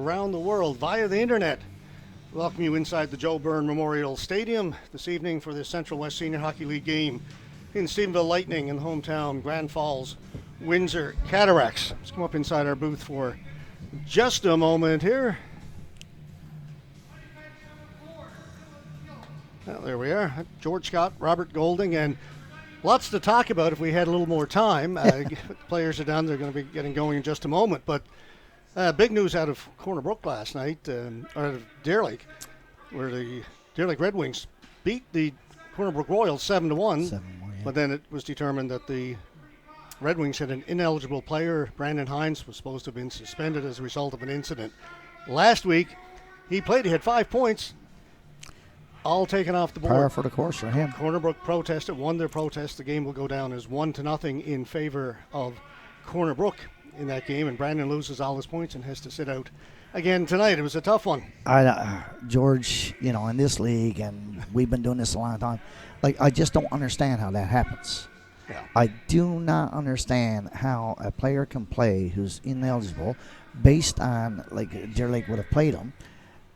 around the world via the internet. Welcome you inside the Joe Byrne Memorial Stadium this evening for the Central West Senior Hockey League game in Stephenville Lightning and hometown Grand Falls Windsor Cataracts. Let's come up inside our booth for just a moment here. Well, there we are. George Scott, Robert Golding, and lots to talk about if we had a little more time. The players are down. They're going to be getting going in just a moment. But big news out of Corner Brook last night, or out of Deer Lake, where the Deer Lake Red Wings beat the Corner Brook Royals 7-1. 7-1, yeah. But then it was determined that the Red Wings had an ineligible player. Brandon Hines was supposed to have been suspended as a result of an incident. Last week, he played. He had 5 points. All taken off the board. Par for the course for him. Corner Brook protested, won their protest. The game will go down as 1-0 in favor of Corner Brook in that game, and Brandon loses all his points and has to sit out again tonight. It was a tough one. George, in this league, and we've been doing this a long time, I just don't understand how that happens. Yeah. I do not understand how a player can play who's ineligible based on, Deer Lake would have played him.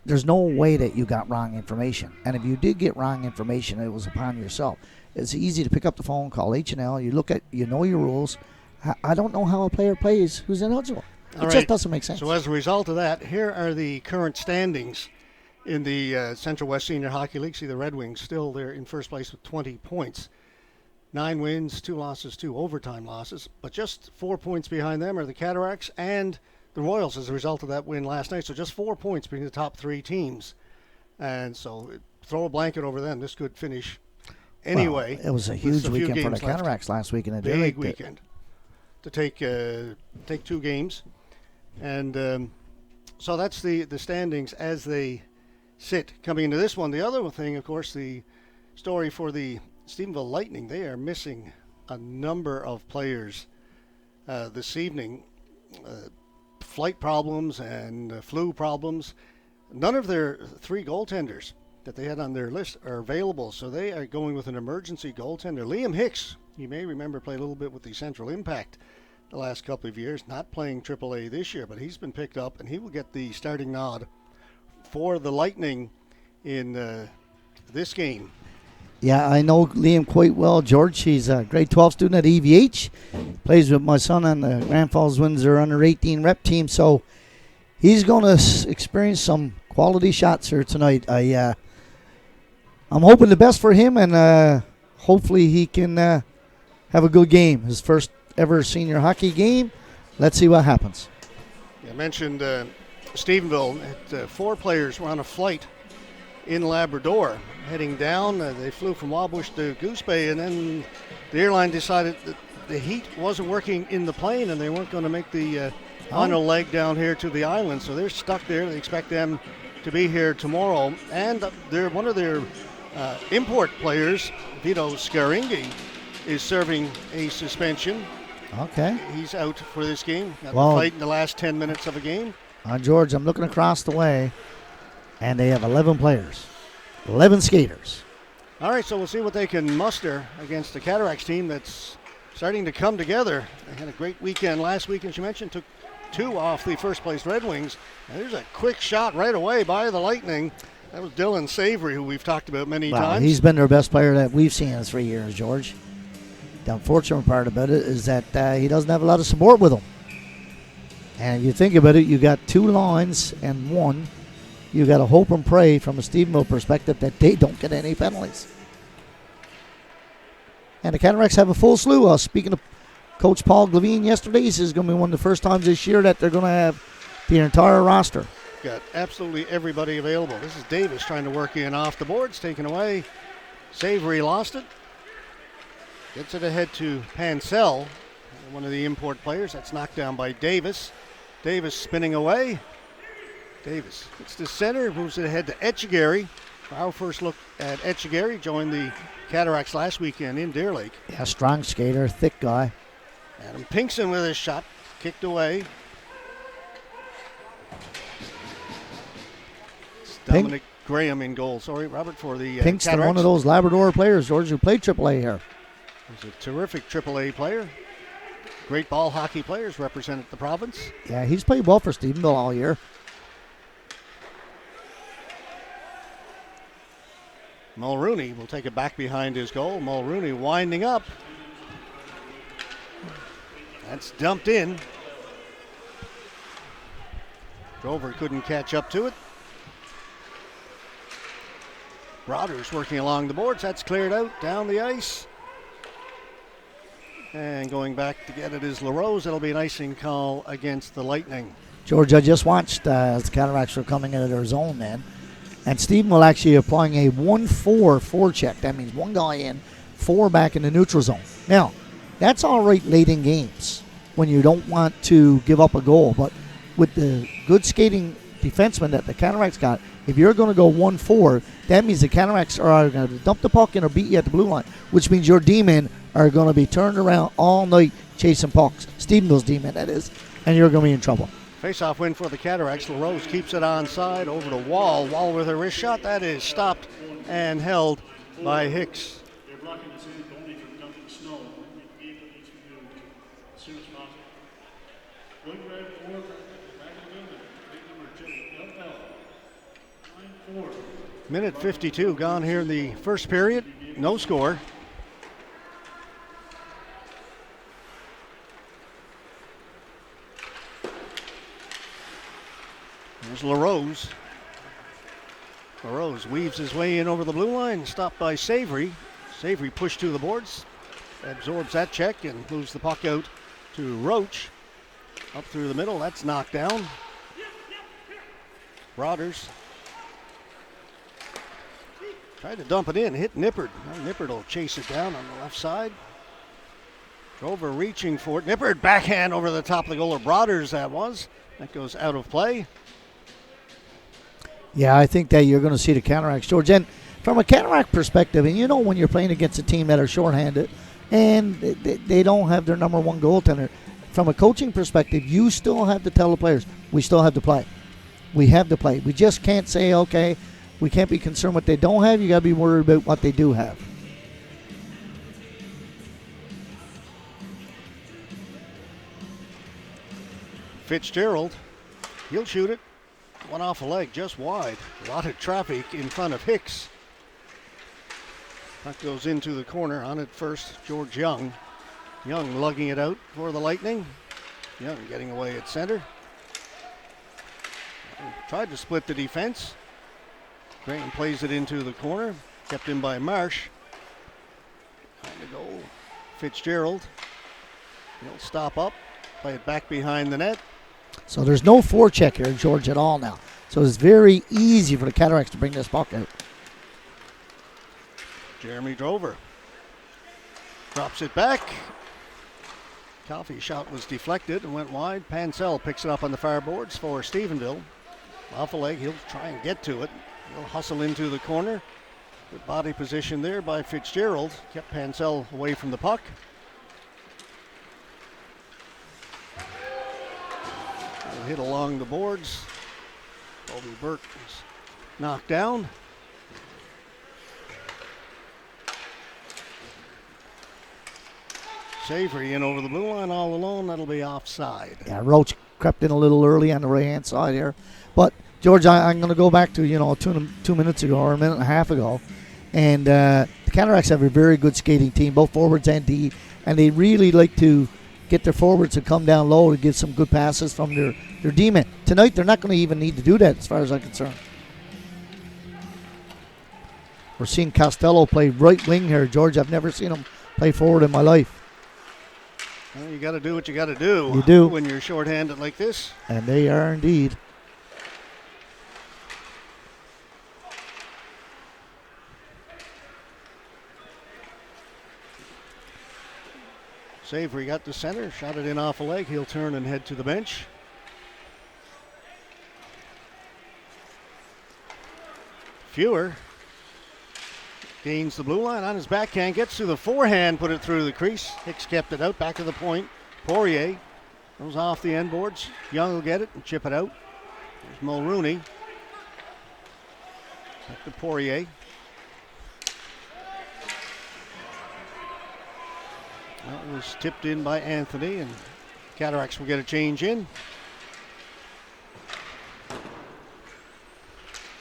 There's no way that you got wrong information. And if you did get wrong information, it was upon yourself. It's easy to pick up the phone, call H&L. You know your rules. I don't know how a player plays who's ineligible. It just doesn't make sense. So as a result of that, here are the current standings in the Central West Senior Hockey League. See the Red Wings still there in first place with 20 points. 9 wins, 2 losses, 2 overtime losses. But just 4 points behind them are the Cataracts and the Royals as a result of that win last night. So just 4 points between the top 3 teams. And so throw a blanket over them. This could finish anyway. Well, it was a huge weekend for the Cataracts last week in a big weekend to take 2 games. And so that's the standings as they sit coming into this one. The other thing, of course, the story for the Stephenville Lightning, they are missing a number of players this evening. Flight problems and flu problems. None of their 3 goaltenders that they had on their list are available, so they are going with an emergency goaltender. Liam Hicks, you may remember, played a little bit with the Central Impact the last couple of years, not playing AAA this year, but he's been picked up, and he will get the starting nod for the Lightning in this game. Yeah, I know Liam quite well, George. He's a grade 12 student at EVH. Plays with my son on the Grand Falls Windsor under 18 rep team, so he's going to experience some quality shots here tonight. I'm hoping the best for him, and hopefully he can have a good game. His first ever senior hockey game. Let's see what happens. I mentioned Stephenville. 4 players were on a flight in Labrador heading down. They flew from Wabush to Goose Bay, and then the airline decided that the heat wasn't working in the plane and they weren't going to make the final leg down here to the island, so they're stuck there. They expect them to be here tomorrow, and one of their import players, Vito Scaringi, is serving a suspension. Okay. He's out for this game. Got to fight in the last 10 minutes of a game. George, I'm looking across the way, and they have 11 players, 11 skaters. All right, so we'll see what they can muster against the Cataracts team that's starting to come together. They had a great weekend last week, as you mentioned, took 2 off the first-place Red Wings. And there's a quick shot right away by the Lightning. That was Dylan Savory, who we've talked about many times. He's been their best player that we've seen in 3 years, George. The unfortunate part about it is that he doesn't have a lot of support with him. And if you think about it, you got 2 lines and 1. You got to hope and pray from a Stephenville perspective that they don't get any penalties. And the Cataracts have a full slew. Speaking of Coach Paul Glavine yesterday, he says it's going to be one of the first times this year that they're going to have the entire roster. Got absolutely everybody available. This is Davis trying to work in off the boards, taken away. Savory lost it. Gets it ahead to Pansell, one of the import players. That's knocked down by Davis. Davis spinning away. Davis gets to center, moves it ahead to Etchegary. Our first look at Etchegary, joined the Cataracts last weekend in Deer Lake. Yeah, strong skater, thick guy. Adam Pinkson with his shot, kicked away. It's Dominic Graham in goal. Sorry, Robert, for the Pink's Cataracts. one of those Labrador players, George, who played AAA here. He's a terrific AAA player. Great ball hockey players represented the province. Yeah, he's played well for Stephenville all year. Mulrooney will take it back behind his goal. Mulrooney winding up. That's dumped in. Drover couldn't catch up to it. Brothers working along the boards. That's cleared out down the ice. And going back to get it is LaRose. It'll be an icing call against the Lightning. George, I just watched as the Cataracts were coming into their zone then. And Stephen will actually applying a 1-4 forecheck. That means one guy in, 4 back in the neutral zone. Now, that's all right late in games when you don't want to give up a goal. But with the good skating defenseman that the Cataracts got, if you're going to go 1-4, that means the Cataracts are either going to dump the puck in or beat you at the blue line, which means your D-men are going to be turned around all night chasing pucks. Stephenville's D-men, that is, and you're going to be in trouble. Face-off win for the Cataracts. LaRose keeps it onside over to Wall. Wall with a wrist shot. That is stopped and held by Hicks. They're blocking the city only from dumping snow. We need to do as soon as possible. One grab forward, back of the building. Take number 2. 9-4. Minute 52 gone here in the first period. No score. There's LaRose. LaRose weaves his way in over the blue line, stopped by Savory. Savory pushed to the boards, absorbs that check and moves the puck out to Roach. Up through the middle, that's knocked down. Broaders tried to dump it in, hit Nippard. Now Nippard will chase it down on the left side. Drover reaching for it. Nippard backhand over the top of the goal, or Broaders that was. That goes out of play. Yeah, I think that you're going to see the Cataracts, George. And from a Cataract perspective, and you know when you're playing against a team that are shorthanded and they don't have their number one goaltender, from a coaching perspective, you still have to tell the players, we still have to play. We have to play. We just can't say, okay, we can't be concerned what they don't have. You got to be worried about what they do have. Fitzgerald, he'll shoot it. One off a leg, just wide. A lot of traffic in front of Hicks. Puck goes into the corner. On it first, George Young. Young lugging it out for the Lightning. Young getting away at center. Tried to split the defense. Graham plays it into the corner. Kept in by Marsh. Trying to go Fitzgerald. He'll stop up. Play it back behind the net. So there's no forecheck here, George, at all now. So it's very easy for the Cataracts to bring this puck out. Jeremy Drover drops it back. Coffey shot was deflected and went wide. Pansell picks it up on the far boards for Stephenville. Off a leg, he'll try and get to it. He'll hustle into the corner. Good body position there by Fitzgerald. Kept Pansell away from the puck. Hit along the boards. Colby Burke is knocked down. Savory in over the blue line all alone. That'll be offside. Yeah, Roach crept in a little early on the right-hand side here. But, George, I'm going to go back to, 2 minutes ago or a minute and a half ago. And the Cataracts have a very good skating team, both forwards and D. And they really like to get their forwards to come down low to get some good passes from their D-men. Tonight, they're not going to even need to do that as far as I'm concerned. We're seeing Costello play right wing here, George. I've never seen him play forward in my life. Well, you got to do what you got to do. You do. When you're shorthanded like this. And they are indeed. Savory got the center, shot it in off a leg. He'll turn and head to the bench. Fewer gains the blue line on his backhand, gets to the forehand, put it through the crease. Hicks kept it out, back of the point. Poirier goes off the end boards. Young will get it and chip it out. There's Mulrooney. Back to Poirier. That was tipped in by Anthony, and Cataracts will get a change in.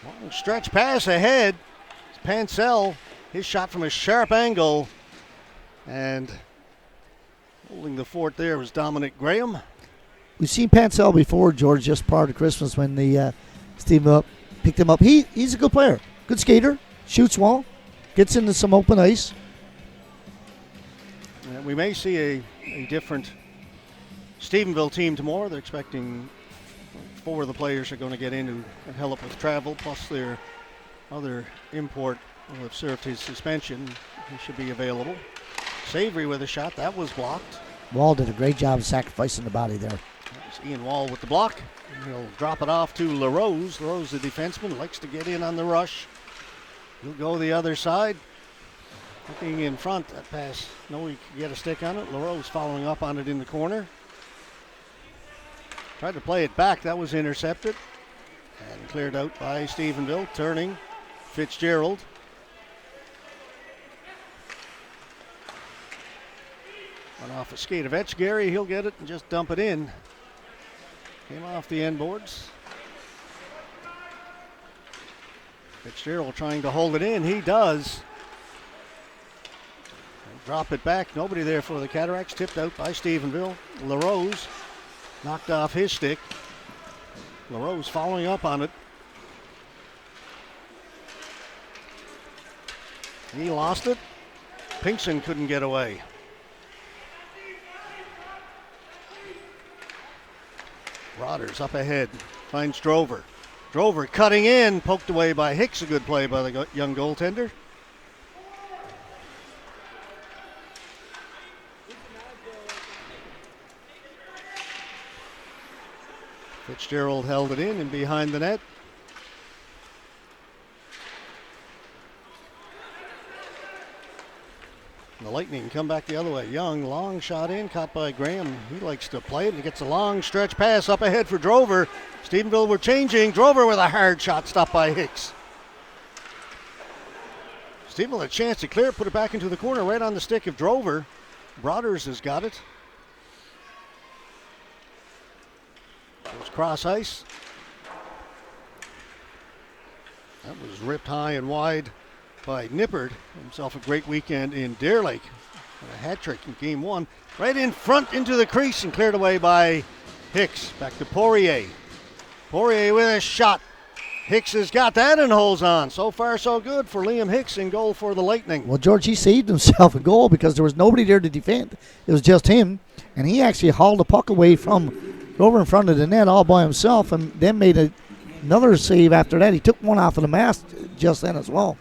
Long stretch pass ahead. Pansell, his shot from a sharp angle. And holding the fort there was Dominic Graham. We've seen Pansell before, George, just prior to Christmas when the Steve picked him up. He's a good player, good skater, shoots well, gets into some open ice. And we may see a different Stephenville team tomorrow. They're expecting 4 of the players are going to get in who can help with travel, plus their other import will have served his suspension. He should be available. Savory with a shot. That was blocked. Wall did a great job of sacrificing the body there. That was Ian Wall with the block. He'll drop it off to LaRose. LaRose, the defenseman, likes to get in on the rush. He'll go the other side. Looking in front, that pass. No, he could get a stick on it. LaRose following up on it in the corner. Tried to play it back. That was intercepted. And cleared out by Stephenville. Turning. Fitzgerald. Went off a skate of Etchgary. He'll get it and just dump it in. Came off the end boards. Fitzgerald trying to hold it in. He does. And drop it back. Nobody there for the Cataracts. Tipped out by Stephenville. LaRose knocked off his stick. LaRose following up on it. He lost it. Pinkson couldn't get away. Rodgers up ahead, finds Drover. Drover cutting in, poked away by Hicks. A good play by the young goaltender. Fitzgerald held it in and behind the net. The Lightning come back the other way. Young, long shot in, caught by Graham. He likes to play it. He gets a long stretch pass up ahead for Drover. Stephenville were changing. Drover with a hard shot, stopped by Hicks. Stephenville had a chance to clear it, put it back into the corner, right on the stick of Drover. Broaders has got it. Goes cross ice. That was ripped high and wide by Nippard. Himself a great weekend in Deer Lake. A hat trick in game 1. Right in front into the crease and cleared away by Hicks. Back to Poirier. Poirier with a shot. Hicks has got that and holds on. So far so good for Liam Hicks in goal for the Lightning. Well, George, he saved himself a goal because there was nobody there to defend. It was just him, and he actually hauled the puck away from over in front of the net all by himself and then made another save after that. He took one off of the mast just then as well.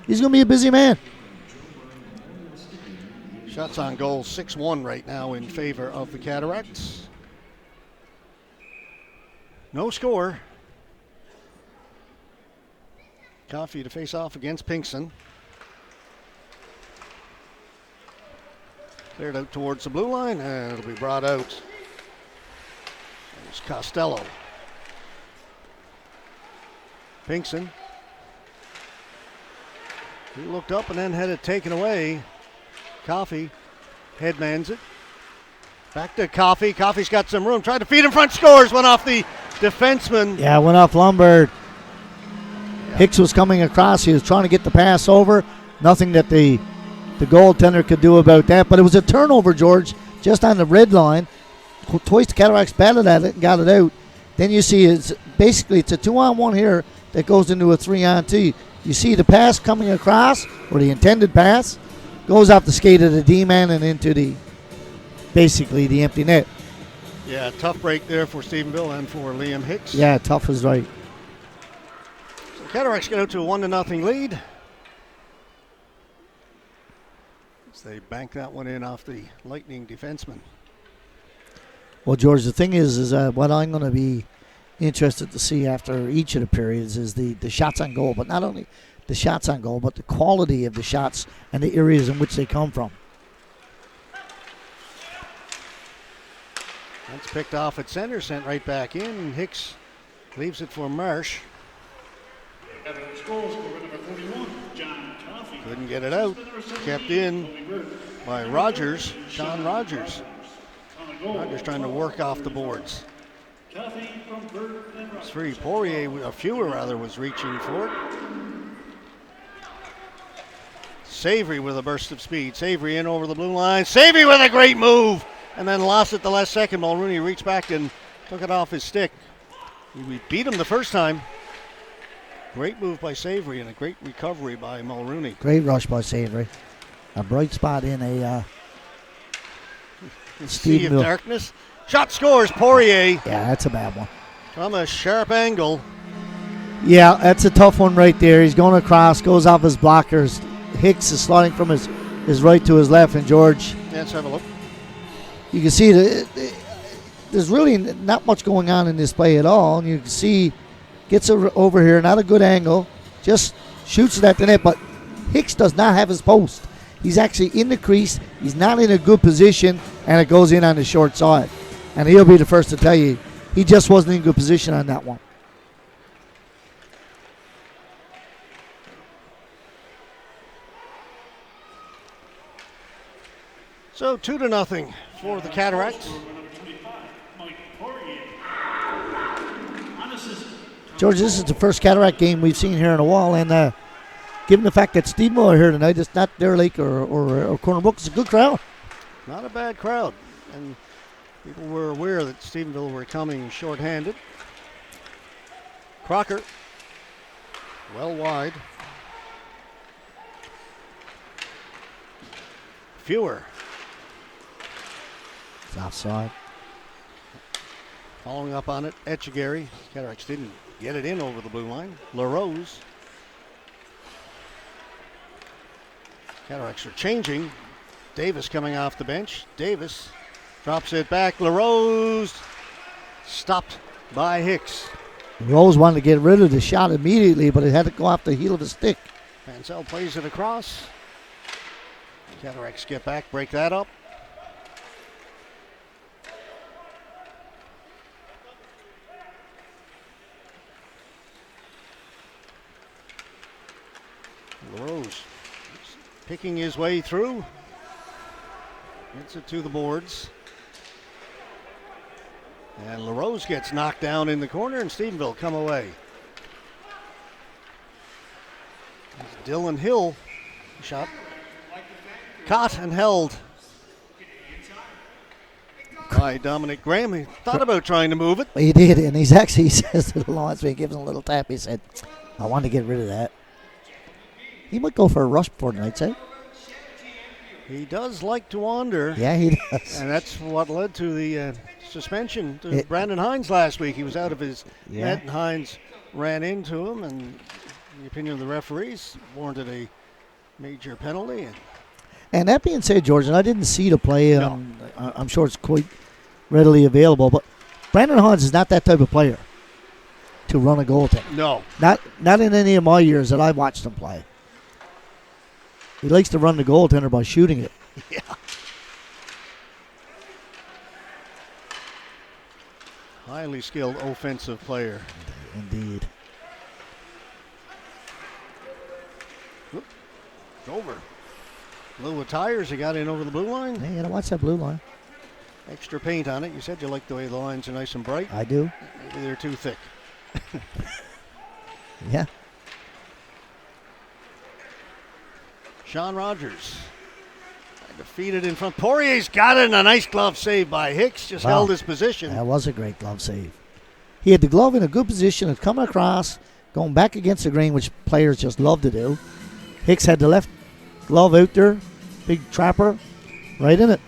He's going to be a busy man. Shots on goal 6-1 right now in favor of the Cataracts. No score. Coffey to face off against Pinkson. Cleared out towards the blue line, and it'll be brought out. There's Costello. Pinkson. He looked up and then had it taken away. Coffey headmans it. Back to Coffey. Coffey's got some room. Tried to feed in front. Scores. Went off the defenseman. Yeah, went off Lombard. Yeah. Hicks was coming across. He was trying to get the pass over. Nothing that the goaltender could do about that. But it was a turnover, George, just on the red line. Twice the Cataracts batted at it and got it out. Then you see it's a 2-on-1 here that goes into a 3-on-2. You see the pass coming across, or the intended pass, goes off the skate of the D-man and into the empty net. Yeah, tough break there for Stephenville and for Liam Hicks. Yeah, tough is right. So Cataracts get out to a 1-0 lead. As they bank that one in off the Lightning defenseman. Well, George, the thing is what I'm going to be interested to see after each of the periods is the shots on goal, but not only the shots on goal, but the quality of the shots and the areas in which they come from. That's picked off at center, sent right back in. Hicks leaves it for Marsh. Couldn't get it out. Kept in by Rogers, Sean Rogers. Rogers trying to work off the boards. It's free. Poirier, a fewer rather, was reaching for it. Savory with a burst of speed. Savory in over the blue line. Savory with a great move. And then lost it the last second. Mulrooney reached back and took it off his stick. We beat him the first time. Great move by Savory and a great recovery by Mulrooney. Great rush by Savory. A bright spot in a Sea of darkness. Shot scores, Poirier. Yeah, that's a bad one. From a sharp angle. Yeah, that's a tough one right there. He's going across, goes off his blockers. Hicks is sliding from his right to his left, and George. Let's have a look. You can see that there's really not much going on in this play at all. And you can see gets over here, not a good angle, just shoots it at the net. But Hicks does not have his post. He's actually in the crease. He's not in a good position, and it goes in on the short side. And he'll be the first to tell you he just wasn't in good position on that one. So 2-0 for the Cataracts. George, this is the first Cataract game we've seen here in a while, and given the fact that Steveville are here tonight, it's not Dare Lake or Corner Brook. It's a good crowd. Not a bad crowd. And people were aware that Stephenville were coming short-handed. Crocker, well wide. Fewer. It's offside. Following up on it, Etchegary. Cataracts didn't get it in over the blue line. LaRose. Cataracts are changing. Davis coming off the bench. Davis drops it back. LaRose stopped by Hicks. Rose wanted to get rid of the shot immediately, but it had to go off the heel of the stick. Mansell plays it across. Cataracts get back, break that up. LaRose picking his way through. Gets it to the boards. And LaRose gets knocked down in the corner, and Stephenville come away. It's Dylan Hill shot. Caught and held by Dominic Graham. He thought about trying to move it. He did, and he says to the linesman, he gives him a little tap. He said, I want to get rid of that. He might go for a rush before tonight's out. He does like to wander. Yeah, he does. And that's what led to the suspension to Brandon Hines last week. He was out of his net, and Hines ran into him, and in the opinion of the referees, warranted a major penalty. And that being said, George, and I didn't see the play. No. I'm sure it's quite readily available, but Brandon Hines is not that type of player to run a goaltender. No. Not in any of my years that I've watched him play. He likes to run the goaltender by shooting it. Yeah. Highly skilled offensive player. Indeed. It's over. Blue with tires. He got in over the blue line. Hey, you gotta watch that blue line. Extra paint on it. You said you like the way the lines are nice and bright. I do. Maybe they're too thick. Yeah. Sean Rogers defeated in front. Poirier's got it, and a nice glove save by Hicks. Just held his position. That was a great glove save. He had the glove in a good position. It's coming across, going back against the grain, which players just love to do. Hicks had the left glove out there. Big trapper. Right in it.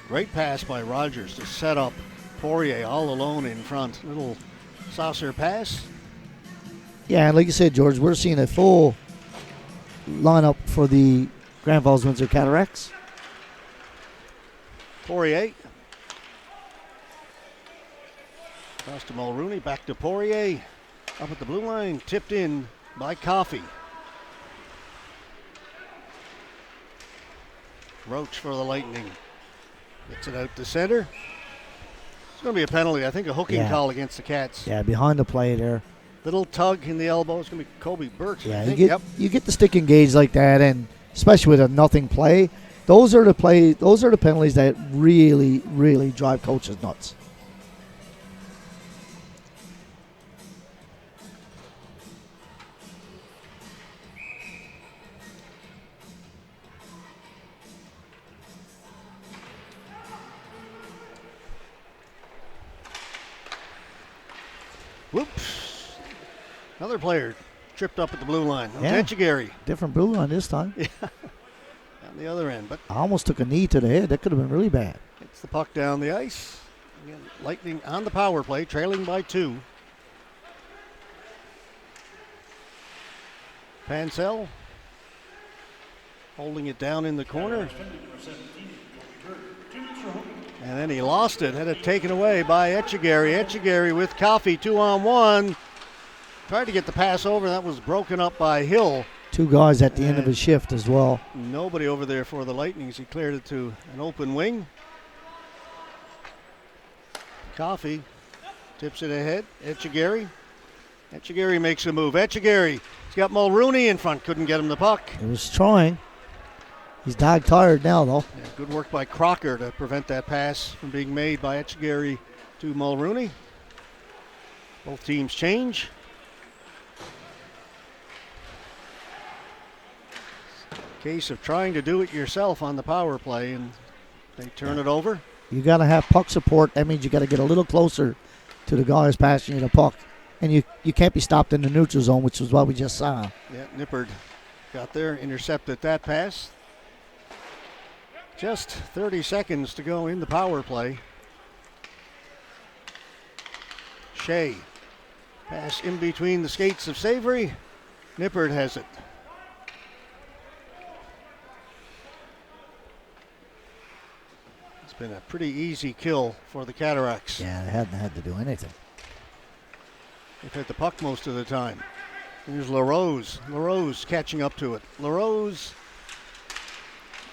Great pass by Rogers to set up Poirier all alone in front. Little saucer pass. Yeah, and like you said, George, we're seeing a full lineup for the Grand Falls Windsor Cataracts. Poirier. Across to Mulrooney, back to Poirier. Up at the blue line, tipped in by Coffey. Roach for the Lightning. Gets it out to center. It's going to be a penalty. I think a hooking call against the Cats. Yeah, behind the play there. Little tug in the elbow. It's going to be Kobe Burt. Yeah, I think. you get the stick engaged like that, and especially with a nothing play, those are the penalties that really, really drive coaches nuts. Whoops. Another player tripped up at the blue line. Yeah. Etchegary Different blue line this time. on the other end, but I almost took a knee to the head. That could have been really bad. gets the puck down the ice. Again, Lightning on the power play, trailing by 2. Pansell holding it down in the corner. And then he lost it, had it taken away by Etchegary. Etchegary with Coffey, 2-on-1. Tried to get the pass over, that was broken up by Hill. 2 guys at the end of his shift as well. Nobody over there for the Lightning as he cleared it to an open wing. Coffey tips it ahead. Etchegary. Etchegary makes a move. Etchegary, he's got Mulrooney in front, couldn't get him the puck. He was trying. He's dog tired now, though. Yeah, good work by Crocker to prevent that pass from being made by Etchegary to Mulrooney. Both teams change. Case of trying to do it yourself on the power play, and they turn it over. You got to have puck support. That means you got to get a little closer to the guys passing you the puck. And you can't be stopped in the neutral zone, which is what we just saw. Yeah, Nippard got there, intercepted that pass. Just 30 seconds to go in the power play. Shea, pass in between the skates of Savory. Nippard has it. It's been a pretty easy kill for the Cataracts. Yeah, they hadn't had to do anything. They've hit the puck most of the time. Here's LaRose. LaRose catching up to it. LaRose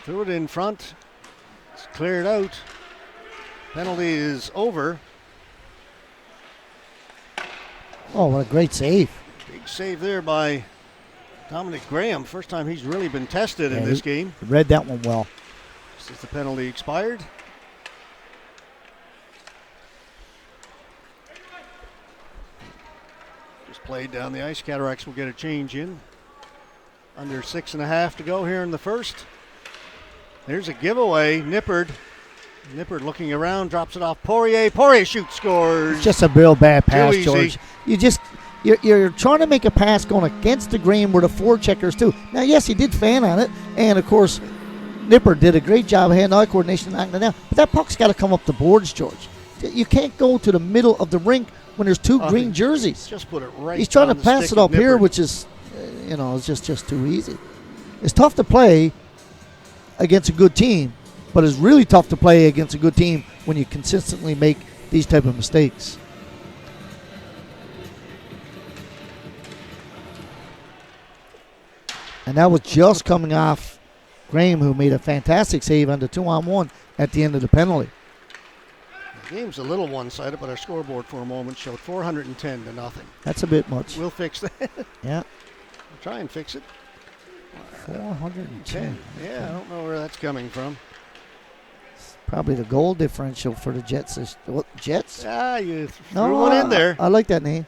threw it in front. It's cleared out. Penalty is over. Oh, what a great save. Big save there by Dominic Graham. First time he's really been tested in this game. Read that one well. Since the penalty expired. Just played down the ice. Cataracts will get a change in. Under 6.5 to go here in the first. There's a giveaway. Nippard looking around, drops it off. Poirier shoots, scores. It's just a real bad pass, easy. George. You're trying to make a pass going against the grain where the forecheckers too. Now, yes, he did fan on it, and of course, Nippard did a great job of hand-eye coordination knocking it down. But that puck's got to come up the boards, George. You can't go to the middle of the rink when there's 2 green jerseys. Just put it right. He's trying to on the pass stick it of up here, Nippard. which is, it's just too easy. It's tough to play against a good team, but it's really tough to play against a good team when you consistently make these type of mistakes. And that was just coming off Graham, who made a fantastic save on the 2-on-1 at the end of the penalty. The game's a little one-sided, but our scoreboard for a moment showed 410 to nothing. That's a bit much. We'll fix that. Yeah. We'll try and fix it. 410. Yeah, I don't know where that's coming from. Probably the goal differential for the Jets. What, Jets? Ah, you threw one in there. I like that name.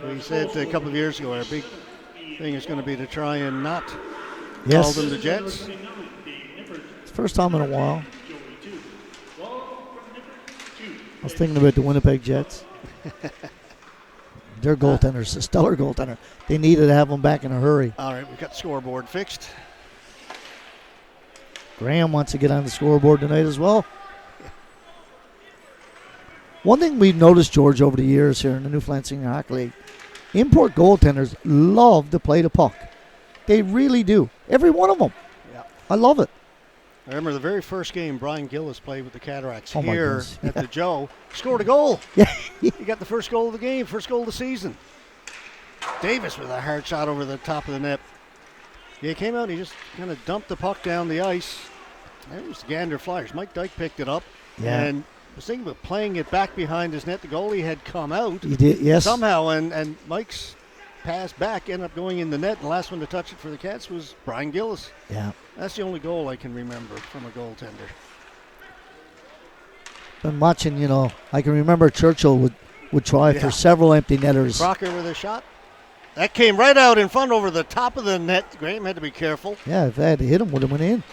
We said a couple of years ago our big thing is going to be to try and not call Yes. them the Jets. It's the first time in a while. I was thinking about the Winnipeg Jets. Their goaltender's a stellar goaltender. They needed to have him back in a hurry. All right, we've got the scoreboard fixed. Graham wants to get on the scoreboard tonight as well. One thing we've noticed, George, over the years here in the Newfoundland Senior Hockey League, import goaltenders love to play the puck. They really do. Every one of them. Yeah. I love it. I remember the very first game Brian Gillis played with the Cataracts Oh, my here goodness. at the Joe. Scored a goal. Yeah. He got the first goal of the game, first goal of the season. Davis with a hard shot over the top of the net. Yeah, he came out and he just kind of dumped the puck down the ice. It was the Gander Flyers. Mike Dyke picked it up. Yeah. And was thinking about playing it back behind his net. The goalie had come out He did, yes. somehow, and Mike's pass back ended up going in the net. And the last one to touch it for the Cats was Brian Gillis. Yeah. That's the only goal I can remember from a goaltender. Been watching, I can remember Churchill would try Yeah. for several empty netters. Crocker with a shot. That came right out in front over the top of the net. Graham had to be careful. Yeah, if they had to hit him, would have went in.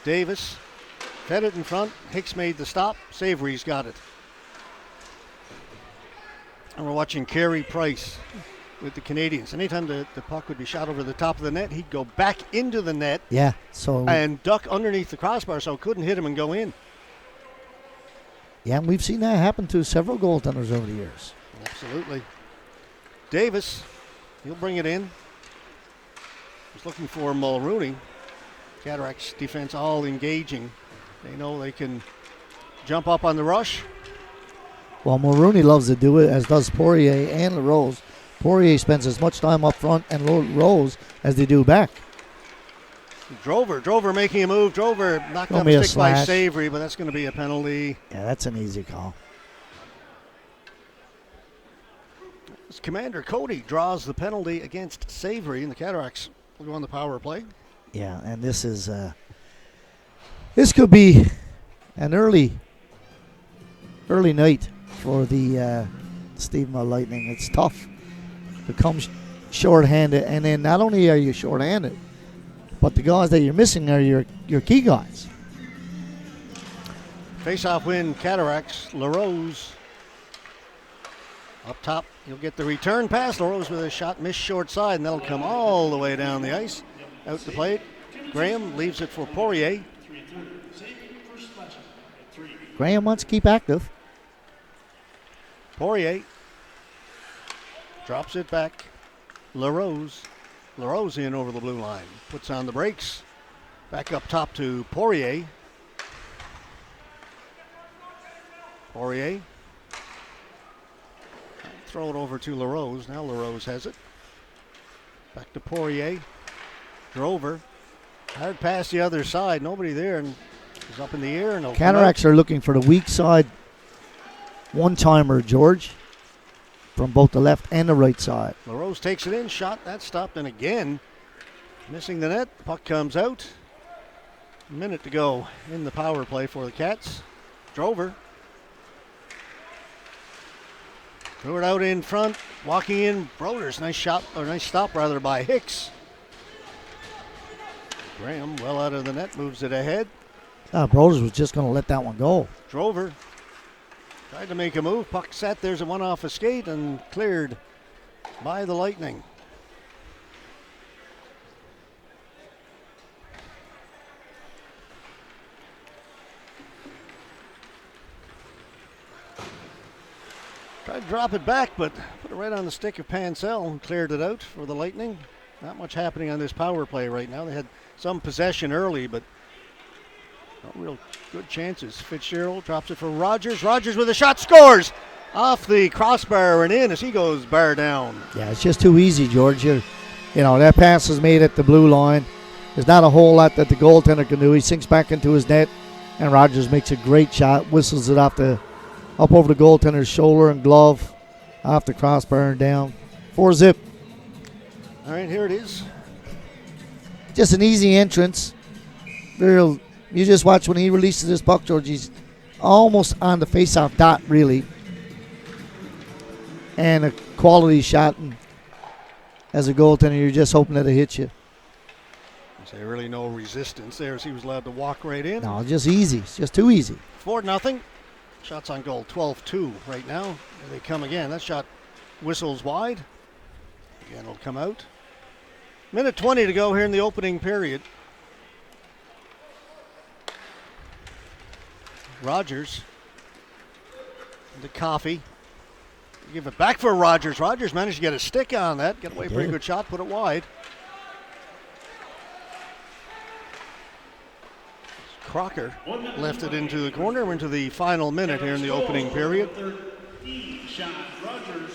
Davis fed it in front. Hicks made the stop. Savory's got it. And we're watching Carey Price with the Canadians. Anytime the puck would be shot over the top of the net, he'd go back into the net Yeah, so and duck underneath the crossbar so it couldn't hit him and go in. yeah, and we've seen that happen to several goaltenders over the years. Absolutely. Davis, he'll bring it in. He's looking for Mulrooney. Cataracts defense all engaging. They know they can jump up on the rush. Well, Mulrooney loves to do it, as does Poirier and LaRose. Poirier spends as much time up front and LaRose as they do back. Drover making a move. Drover knocked Gonna up be a a stick by slash. Savory, but that's going to be a penalty. Yeah, that's an easy call. As Commander Cody draws the penalty against Savory, and the Cataracts will go on the power play. Yeah, and this is this could be an early night for the Stephenville Lightning. It's tough to come short-handed, and then not only are you short-handed, but the guys that you're missing are your key guys. Face-off win, Cataracts. LaRose up top. You'll get the return pass. LaRose with a shot missed short side, and that'll come all the way down the ice. Out to play it. Graham leaves it for Poirier. Graham wants to keep active. Poirier drops it back. LaRose in over the blue line. Puts on the brakes. Back up top to Poirier. Poirier. Throw it over to LaRose. Now LaRose has it. Back to Poirier. Drover. Hard pass the other side. Nobody there. And he's up in the air. And Cataracts are looking for the weak side one-timer, George, from both the left and the right side. LaRose takes it in. Shot. That stopped. And again, missing the net. Puck comes out. A minute to go in the power play for the Cats. Drover. Threw it out in front. Walking in. Broders. Nice shot. Or nice stop, rather, by Hicks. Graham, well out of the net, moves it ahead. Broders was just going to let that one go. Drover tried to make a move. Puck sat. There's a one off a skate and cleared by the Lightning. Tried to drop it back, but put it right on the stick of Pansell and cleared it out for the Lightning. Not much happening on this power play right now. They had some possession early, but no real good chances. Fitzgerald drops it for Rogers. Rogers with a shot, scores off the crossbar and in as he goes bar down. Yeah, it's just too easy, George. That pass is made at the blue line. There's not a whole lot that the goaltender can do. He sinks back into his net, and Rogers makes a great shot, whistles it up over the goaltender's shoulder and glove, off the crossbar and down. 4-zip. All right, here it is. Just an easy entrance. You just watch when he releases this puck, George. He's almost on the face-off dot, really. And a quality shot. And as a goaltender, you're just hoping that it hits you. There's really no resistance there as he was allowed to walk right in. No, just easy. It's just too easy. 4-0. Shots on goal, 12-2 right now. Here they come again. That shot whistles wide. Again, it'll come out. Minute 20 to go here in the opening period. Rogers into Coffey. Give it back for Rogers. Rogers managed to get a stick on that. Get away, pretty good shot, put it wide. Crocker left it into the corner. We're into the final minute here in the opening period. Shot. Rogers.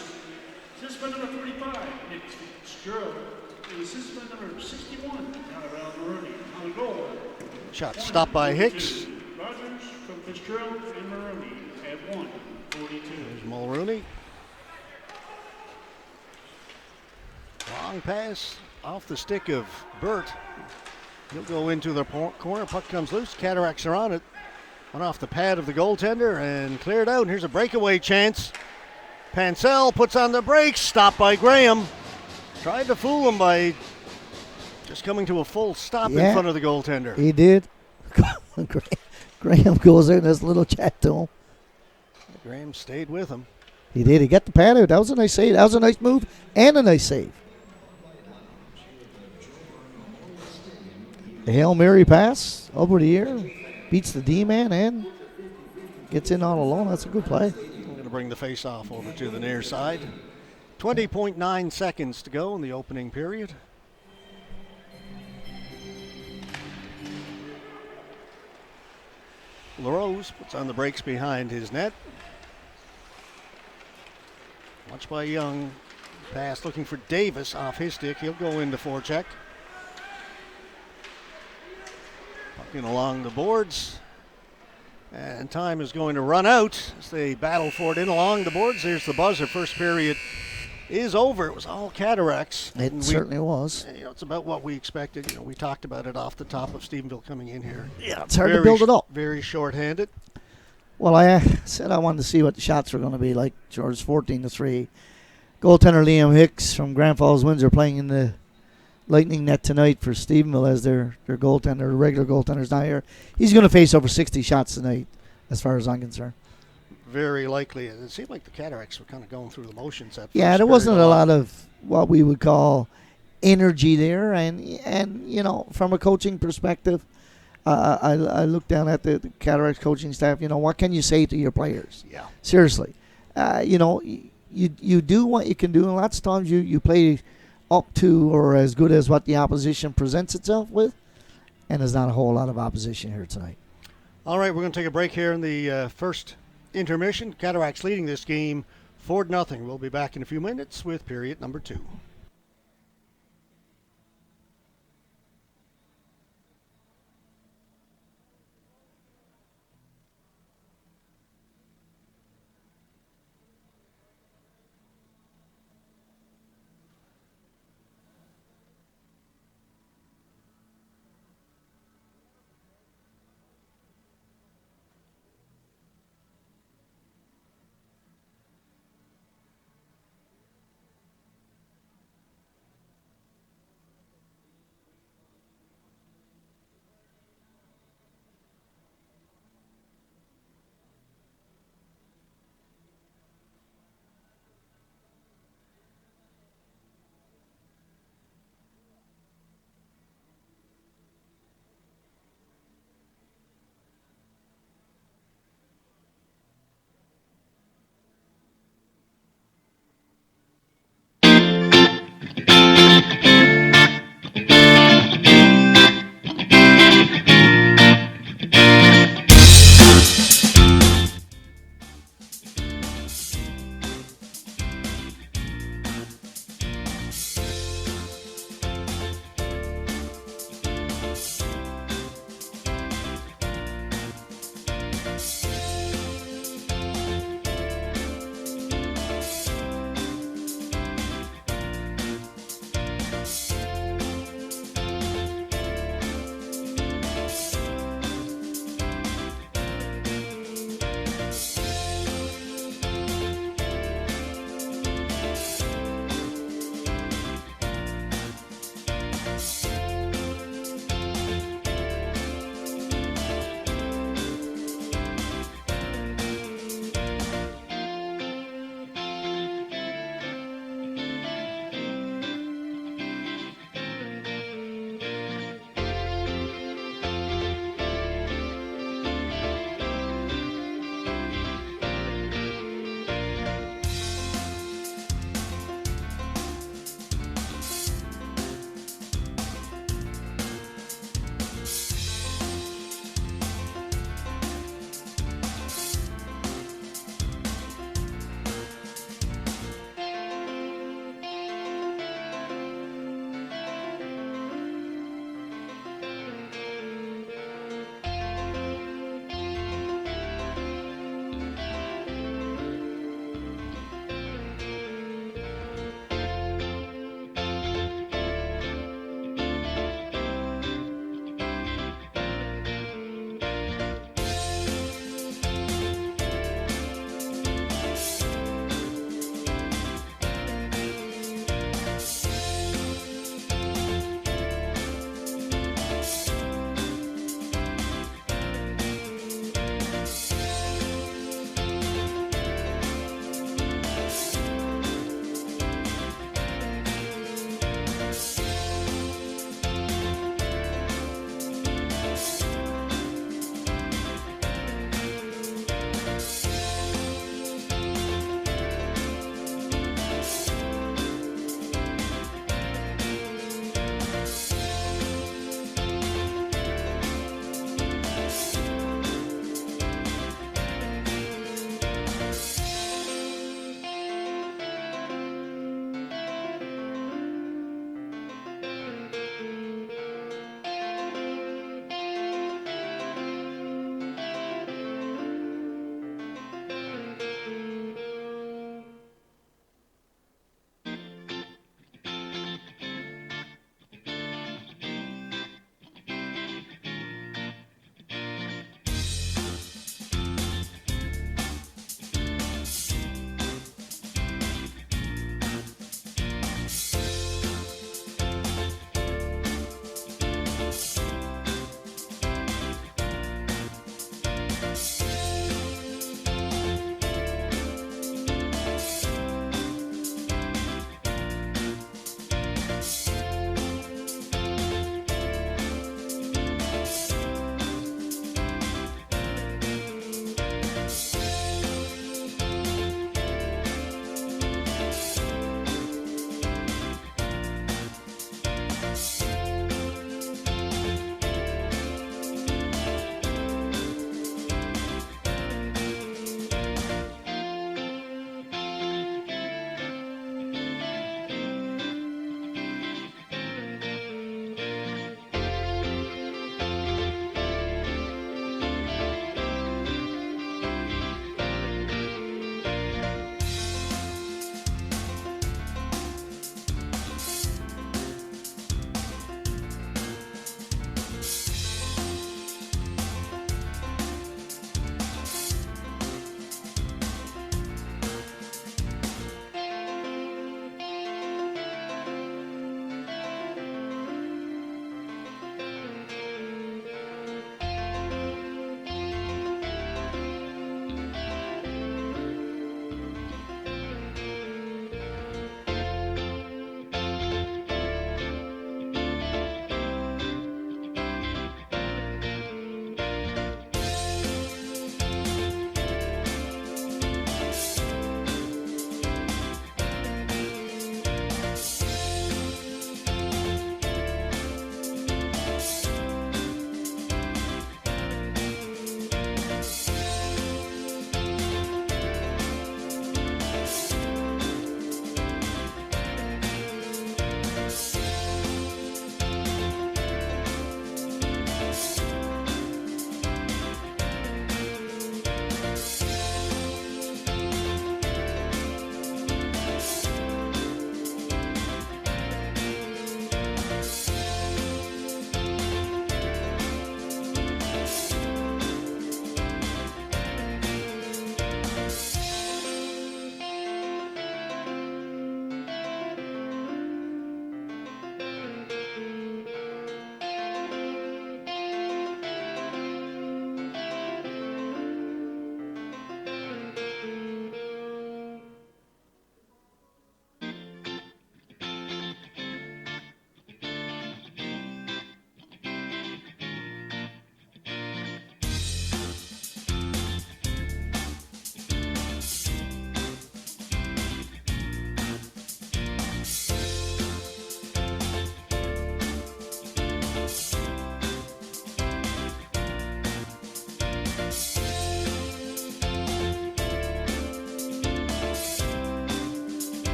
Assist by number 35, Nick Fitzgerald. Assist by number 61, Mulrooney. On goal. Shot stopped by Hicks. Rogers from Fitzgerald and Mulrooney at 1:42. There's Mulrooney. Long pass off the stick of Burt. He'll go into the corner. Puck comes loose. Cataracts are on it. Went off the pad of the goaltender and cleared out. And here's a breakaway chance. Pansell puts on the brakes. Stopped by Graham. Tried to fool him by just coming to a full stop in front of the goaltender. He did. Graham goes in, there's a little chat to him. Graham stayed with him. He did. He got the pad out. That was a nice save. That was a nice move and a nice save. The Hail Mary pass over the air. Beats the D-man and gets in all alone. That's a good play. I'm going to bring the face-off over to the near side. 20.9 seconds to go in the opening period. LaRose puts on the brakes behind his net. Watched by Young. Pass looking for Davis off his stick. He'll go into forecheck. Pucking along the boards. And time is going to run out as they battle for it in along the boards. There's the buzzer. First period is over. It was all Cataracts. It certainly was. It's about what we expected. We talked about it off the top of Stephenville coming in here. Yeah, it's hard to build it up. Very short-handed. Well, I said I wanted to see what the shots were going to be like. George 14-3. Goaltender Liam Hicks from Grand Falls Windsor playing in the Lightning net tonight for Stephenville as their goaltender, regular goaltender's not here. He's going to face over 60 shots tonight, as far as I'm concerned. Very likely. It seemed like the Cataracts were kind of going through the motions. Yeah, there wasn't a lot of what we would call energy there, and from a coaching perspective, I looked down at the Cataracts coaching staff. What can you say to your players? Yeah. Seriously, you do what you can do, and lots of times you play up to or as good as what the opposition presents itself with, and there's not a whole lot of opposition here tonight. All right, we're going to take a break here in the first intermission. Cataracts leading this game 4-0. We'll be back in a few minutes with period number 2.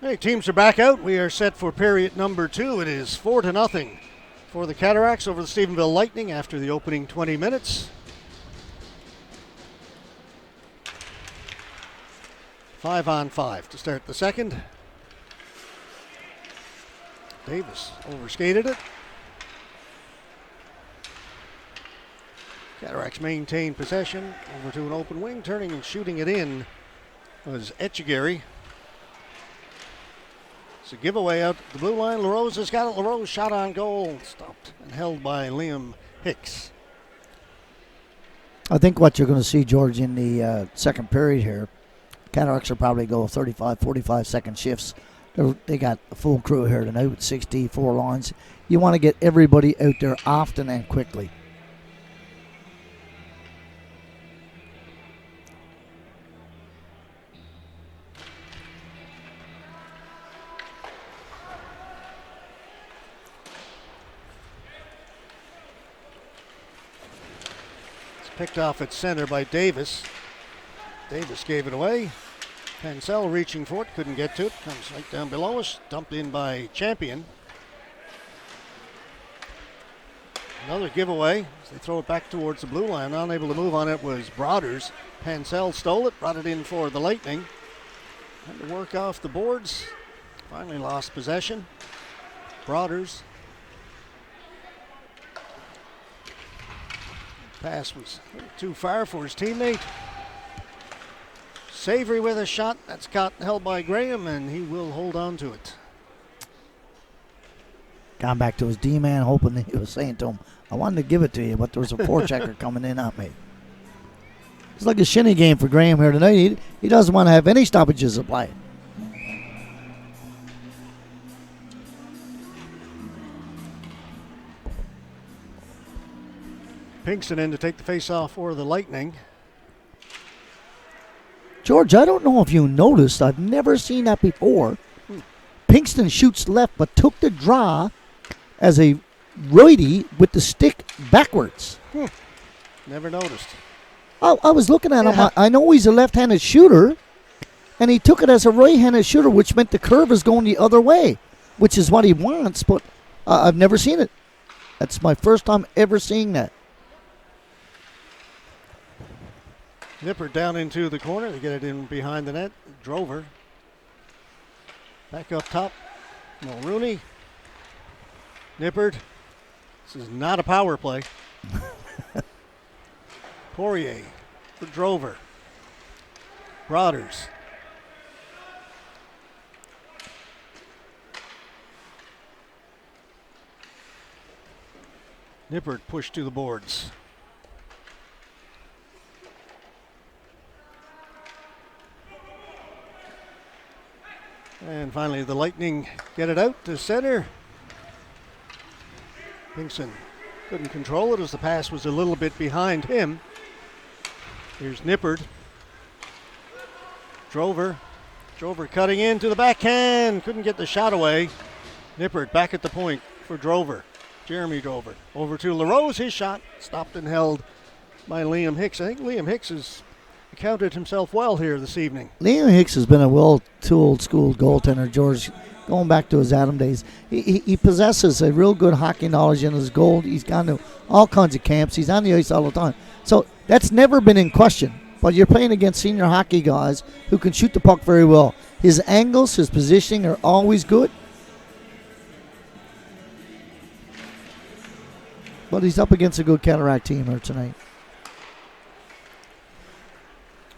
Hey, teams are back out. We are set for period number 2. It is 4-0 for the Cataracts over the Stephenville Lightning after the opening 20 minutes. 5-on-5 to start the second. Davis overskated it. Cataracts maintain possession. Over to an open wing. Turning and shooting it in was Etchegary. It's a giveaway out the blue line. LaRose has got it. LaRose shot on goal. Stopped and held by Liam Hicks. I think what you're going to see, George, in the second period here, Cataracts will probably go 35, 45-second shifts. They got a full crew here tonight with 64 lines. You want to get everybody out there often and quickly. Picked off at center by Davis. Davis gave it away. Pansell reaching for it, couldn't get to it. Comes right down below us. Dumped in by Champion. Another giveaway as they throw it back towards the blue line. Unable to move on it was Broaders. Pansell stole it, brought it in for the Lightning. Had to work off the boards. Finally lost possession. Broaders. Pass was too far for his teammate. Savory with a shot. That's caught held by Graham, and he will hold on to it. Gone back to his D-man, hoping that he was saying to him, I wanted to give it to you, but there was a forechecker coming in at me. It's like a shinny game for Graham here tonight. He doesn't want to have any stoppages of play. Pinkston in to take the face-off for the Lightning. George, I don't know if you noticed. I've never seen that before. Pinkston shoots left, but took the draw as a righty with the stick backwards. Never noticed. I was looking at him. I know he's a left-handed shooter, and he took it as a right-handed shooter, which meant the curve is going the other way, which is what he wants, but I've never seen it. That's my first time ever seeing that. Nippert down into the corner. They get it in behind the net. Drover. Back up top. Mulrooney. Nippert. This is not a power play. Poirier for Drover. Broaders. Nippert pushed to the boards. And finally, the Lightning get it out to center. Pinkston couldn't control it as the pass was a little bit behind him. Here's Nippert. Drover. Drover cutting into the backhand. Couldn't get the shot away. Nippert back at the point for Drover. Jeremy Drover. Over to LaRose. His shot stopped and held by Liam Hicks. I think Liam Hicks has accounted himself well here this evening. Liam Hicks has been a well-tooled school goaltender, George, going back to his Adam days. He possesses a real good hockey knowledge in his goal. He's gone to all kinds of camps. He's on the ice all the time. So that's never been in question. But you're playing against senior hockey guys who can shoot the puck very well. His angles, his positioning are always good. But he's up against a good Cataract team here tonight.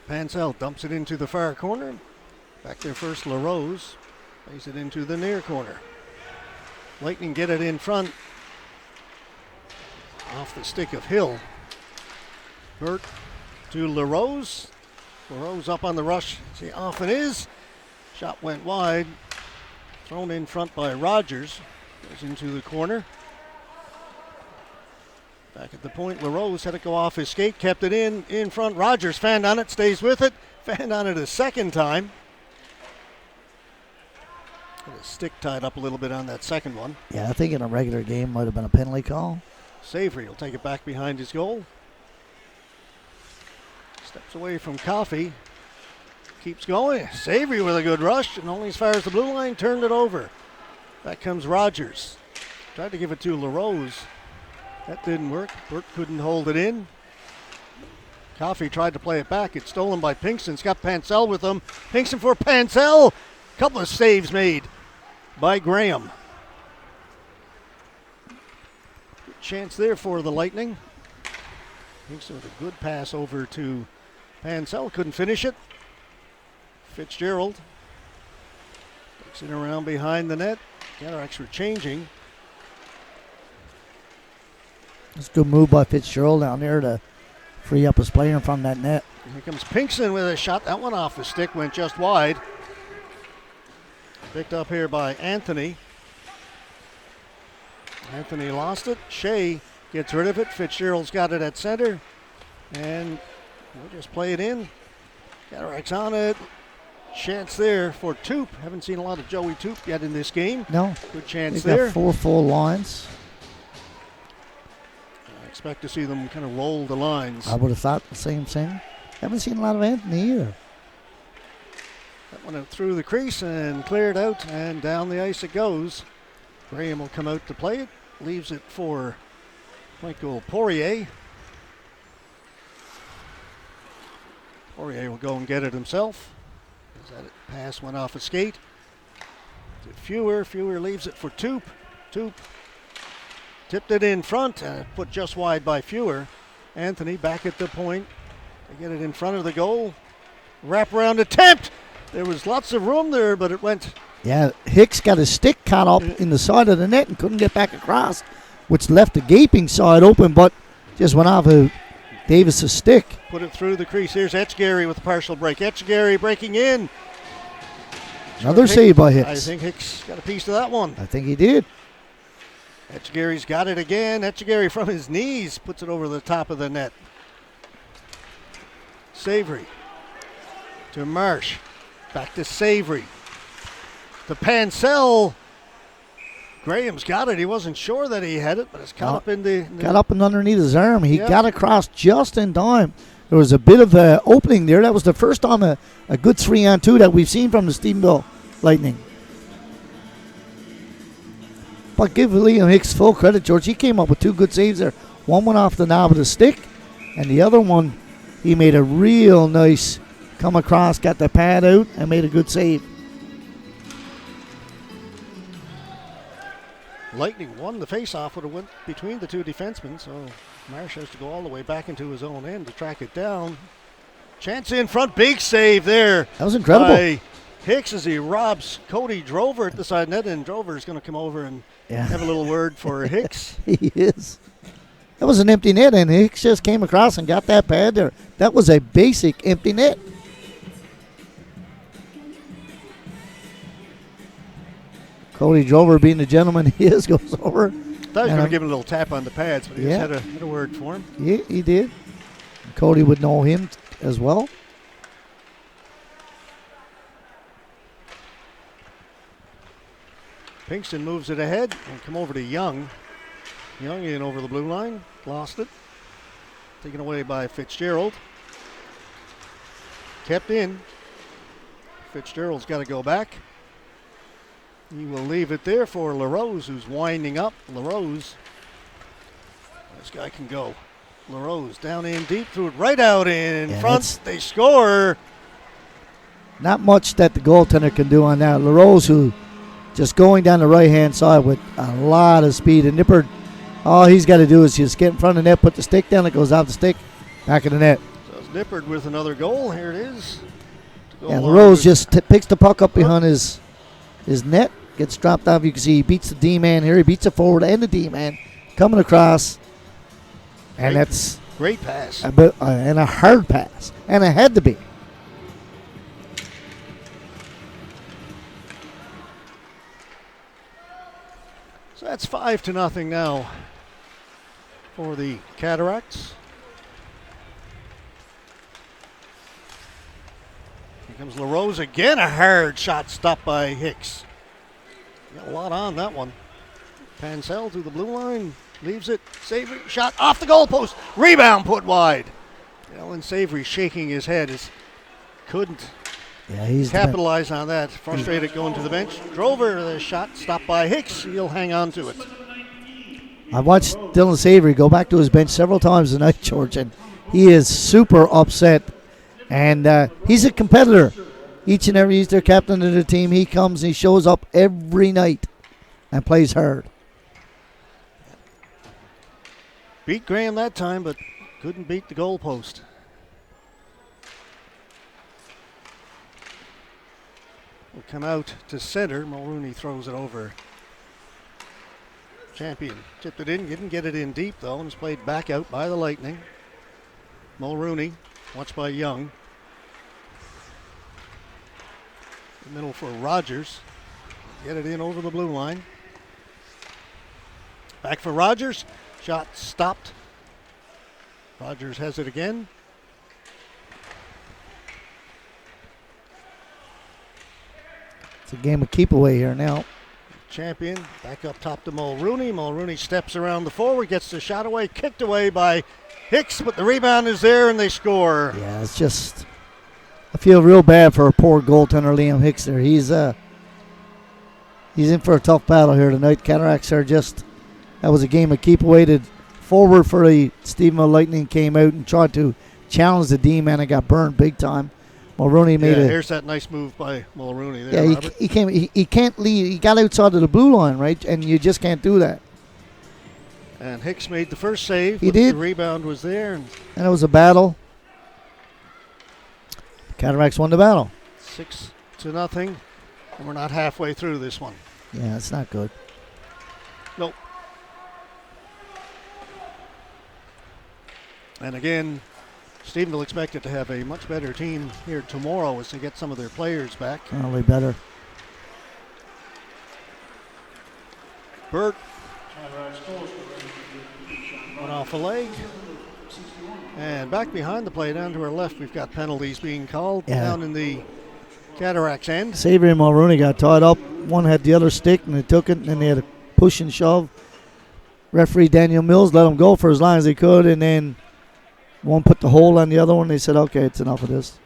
Pansell dumps it into the far corner. Back there first, LaRose. Plays it into the near corner. Lightning get it in front. Off the stick of Hill. Burt to LaRose. LaRose up on the rush, as he often is. Shot went wide. Thrown in front by Rogers. Goes into the corner. Back at the point, LaRose had it go off his skate, kept it in front. Rogers fanned on it, stays with it. Fanned on it a second time. Had his stick tied up a little bit on that second one. Yeah, I think in a regular game might have been a penalty call. Savory will take it back behind his goal. Steps away from Coffey. keeps going. Savory with a good rush, and only as far as the blue line, turned it over. Back comes Rogers. Tried to give it to LaRose. That didn't work. Burke couldn't hold it in. Coffey tried to play it back. It's stolen by Pinkston. It's got Pansell with him. Pinkston for Pansell. Couple of saves made by Graham. Good chance there for the Lightning. Pinkston with a good pass over to Pansell. Couldn't finish it. Fitzgerald takes it around behind the net. Cataracts were changing. It's a good move by Fitzgerald down there to free up his player from that net. Here comes Pinkston with a shot. That one off the stick, went just wide. Picked up here by Anthony. Anthony lost it. Shea gets rid of it. Fitzgerald's got it at center. And we'll just play it in. Cataracts on it. Chance there for Toop. Haven't seen a lot of Joey Toop yet in this game. No. Good chance They've there. got 4 full lines. I expect to see them kind of roll the lines. I would have thought the same thing. Haven't seen a lot of Anthony either. That one out through the crease and cleared out, and down the ice it goes. Graham will come out to play it. Leaves it for Michael Poirier. Poirier will go and get it himself. As that pass went off a skate. To Fewer. Fewer leaves it for Toop. Toop tipped it in front and put just wide by Fewer. Anthony back at the point. They get it in front of the goal. Wraparound attempt. There was lots of room there, but it went. Yeah, Hicks got his stick caught up in the side of the net and couldn't get back across, which left the gaping side open, but just went off of Davis's stick. Put it through the crease. Here's Etchgary with a partial break. Etchgary breaking in. Another save by Hicks. I think Hicks got a piece of that one. I think he did. Etchgary's got it again. Etchgary from his knees puts it over the top of the net. Savory to Marsh. Back to Savory. To Pansell. Graham's got it. He wasn't sure that he had it, but it's caught up in the got up and underneath his arm. He Yep. got across just in time. There was a bit of an opening there. That was the first time a good 3-on-2 that we've seen from the Stephenville Lightning. But give Liam Hicks full credit, George. He came up with 2 good saves there. One went off the knob of the stick, and the other one, he made a real nice come across, got the pad out, and made a good save. Lightning won the face-off, would have went between the 2 defensemen, so Marsh has to go all the way back into his own end to track it down. Chance in front, big save there. That was incredible. By Hicks as he robs Cody Drover at the side net, and Drover is going to come over and have a little word for Hicks. He is. That was an empty net, and Hicks just came across and got that pad there. That was a basic empty net. Cody Drover, being the gentleman he is, goes over. Thought he was going to give him a little tap on the pads, but he just had a word for him. Yeah, he did. Cody would know him as well. Pinkston moves it ahead and come over to Young. Young in over the blue line, lost it. Taken away by Fitzgerald. Kept in. Fitzgerald's got to go back. He will leave it there for LaRose, who's winding up. LaRose. This guy can go. LaRose down in deep, threw it right out in front. They score. Not much that the goaltender can do on that. LaRose, who just going down the right-hand side with a lot of speed. And Nippert, all he's got to do is just get in front of the net, put the stick down, it goes off the stick, back in the net. So it's Nippert with another goal. Here it is. Yeah, LaRose just picks the puck up behind his net, gets dropped off. You can see he beats the D-man here. He beats the forward and the D-man coming across. And that's great pass. And a hard pass. And it had to be. So that's 5-0 now for the Cataracts. Here comes LaRose again. A hard shot stopped by Hicks. Got a lot on that one. Pansell to the blue line. Leaves it. Savory shot off the goalpost. Rebound put wide. Alan Savory shaking his head. Couldn't Yeah, he's capitalized on that. Frustrated going to the bench. Drove her to the shot. Stopped by Hicks. He'll hang on to it. I watched Dylan Savory go back to his bench several times tonight, George, and he is super upset. And he's a competitor. Each and every, he's their captain of the team. He comes and he shows up every night and plays hard. Beat Graham that time, but couldn't beat the goalpost. Will come out to center. Mulrooney throws it over. Champion tipped it in, didn't get it in deep though, and it's played back out by the Lightning. Mulrooney, watched by Young. The middle for Rogers. Get it in over the blue line. Back for Rogers. Shot stopped. Rogers has it again. It's a game of keep away here now. Champion back up top to Mulrooney. Mulrooney steps around the forward, gets the shot away, kicked away by Hicks, but the rebound is there and they score. Yeah, it's just, I feel real bad for our poor goaltender Liam Hicks there. He's in for a tough battle here tonight. Cataracts are just, that was a game of keep away. The forward for the Stephenville Lightning came out and tried to challenge the D-man and got burned big time. Mulrooney made here's that nice move by Mulrooney there. Yeah, he can't lead. He got outside of the blue line, right? And you just can't do that. And Hicks made the first save. He did. The rebound was there. And it was a battle. Cataracts won the battle. 6-0. And we're not halfway through this one. Yeah, it's not good. Nope. And again, Stephenville expected to have a much better team here tomorrow as they get some of their players back. Probably better. Burt went off a leg. And back behind the play down to our left, we've got penalties being called down in the Cataracts end. Savory and Mulrooney got tied up. One had the other stick and they took it, and then they had a push and shove. Referee Daniel Mills let him go for as long as he could, and then one put the hold on the other one. They said, okay, it's enough of this.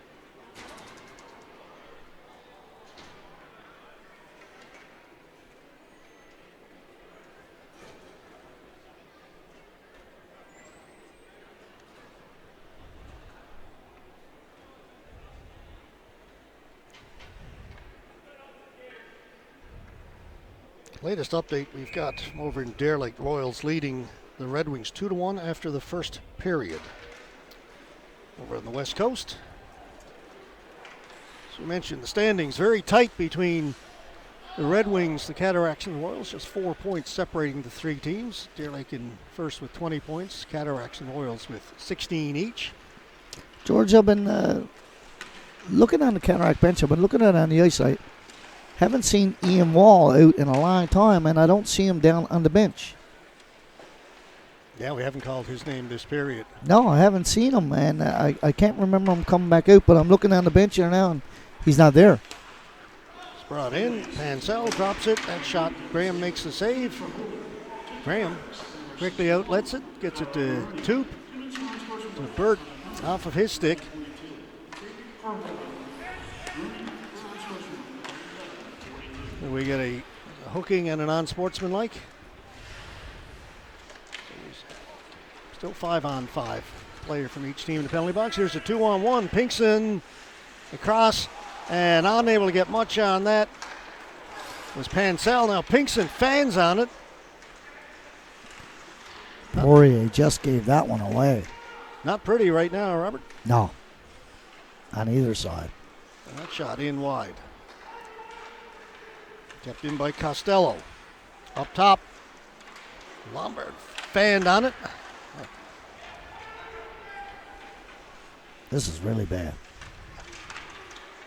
Latest update we've got over in Dare Lake, Royals leading the Red Wings 2-1 after the first period. Over on the West Coast, as we mentioned, the standings very tight between the Red Wings, the Cataracts, and the Royals. Just 4 points separating the three teams. Deer Lake in first with 20 points. Cataracts and Royals with 16 each. George, I've been looking on the Cataract bench. I've been looking at it on the ice. I haven't seen Ian Wall out in a long time, and I don't see him down on the bench. Yeah, we haven't called his name this period. No, I haven't seen him, and I can't remember him coming back out, but I'm looking on the bench here now, and he's not there. It's brought in. Pansell drops it. That shot, Graham makes the save. Graham quickly outlets it, gets it to Toop. To Burt off of his stick. And we get a hooking and an unsportsmanlike. Still 5-on-5 player from each team in the penalty box. Here's a 2-on-1. Pinkson across and unable to get much on that was Pansell. Now Pinkson fans on it. Poirier just gave that one away. Not pretty right now, Robert. No, on either side. And that shot in wide. Kept in by Costello. Up top, Lombard fanned on it. This is really bad.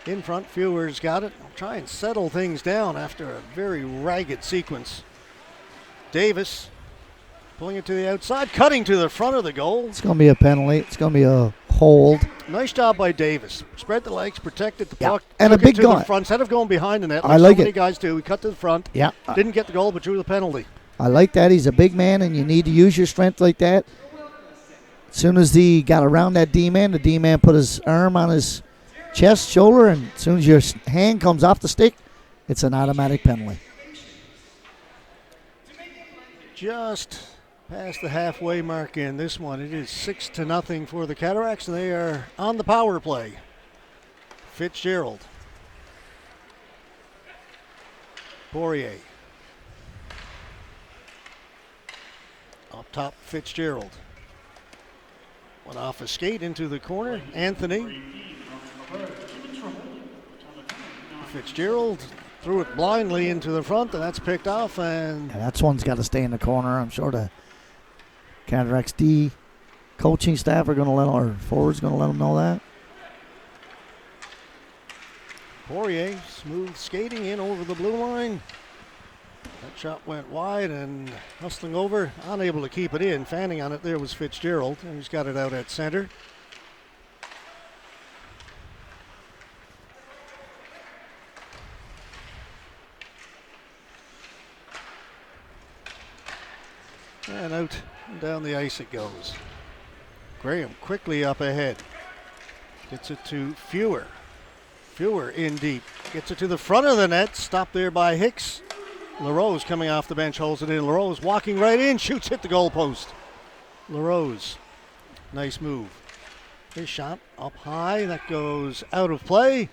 In front, Feuer's got it. Try and settle things down after a very ragged sequence. Davis pulling it to the outside, cutting to the front of the goal. It's going to be a penalty. It's going to be a hold. Nice job by Davis. Spread the legs, protected the Yeah. puck. And a took it big to guy. the front instead of going behind the net. I like so many it. guys do. He cut to the front. Yeah. Didn't get the goal, but drew the penalty. I like that. He's a big man, and you need to use your strength like that. As soon as he got around that D-man, the D-man put his arm on his chest, shoulder, and as soon as your hand comes off the stick, it's an automatic penalty. Just past the halfway mark in this one. It is 6-0 for the Cataracts, and they are on the power play. Fitzgerald. Poirier. Up top, Fitzgerald. Went off a skate into the corner. Anthony. Fitzgerald threw it blindly into the front, and that's picked off. And that's one's got to stay in the corner. I'm sure the Cataracts D coaching staff are going to let, or forwards going to let them know that. Poirier, smooth skating in over the blue line. That shot went wide and hustling over, unable to keep it in. Fanning on it there was Fitzgerald, and he's got it out at center. And out and down the ice it goes. Graham quickly up ahead. Gets it to Fewer. Fewer in deep. Gets it to the front of the net. Stopped there by Hicks. LaRose coming off the bench, holds it in. LaRose walking right in, shoots, hit the goalpost. LaRose, nice move. His shot up high, that goes out of play.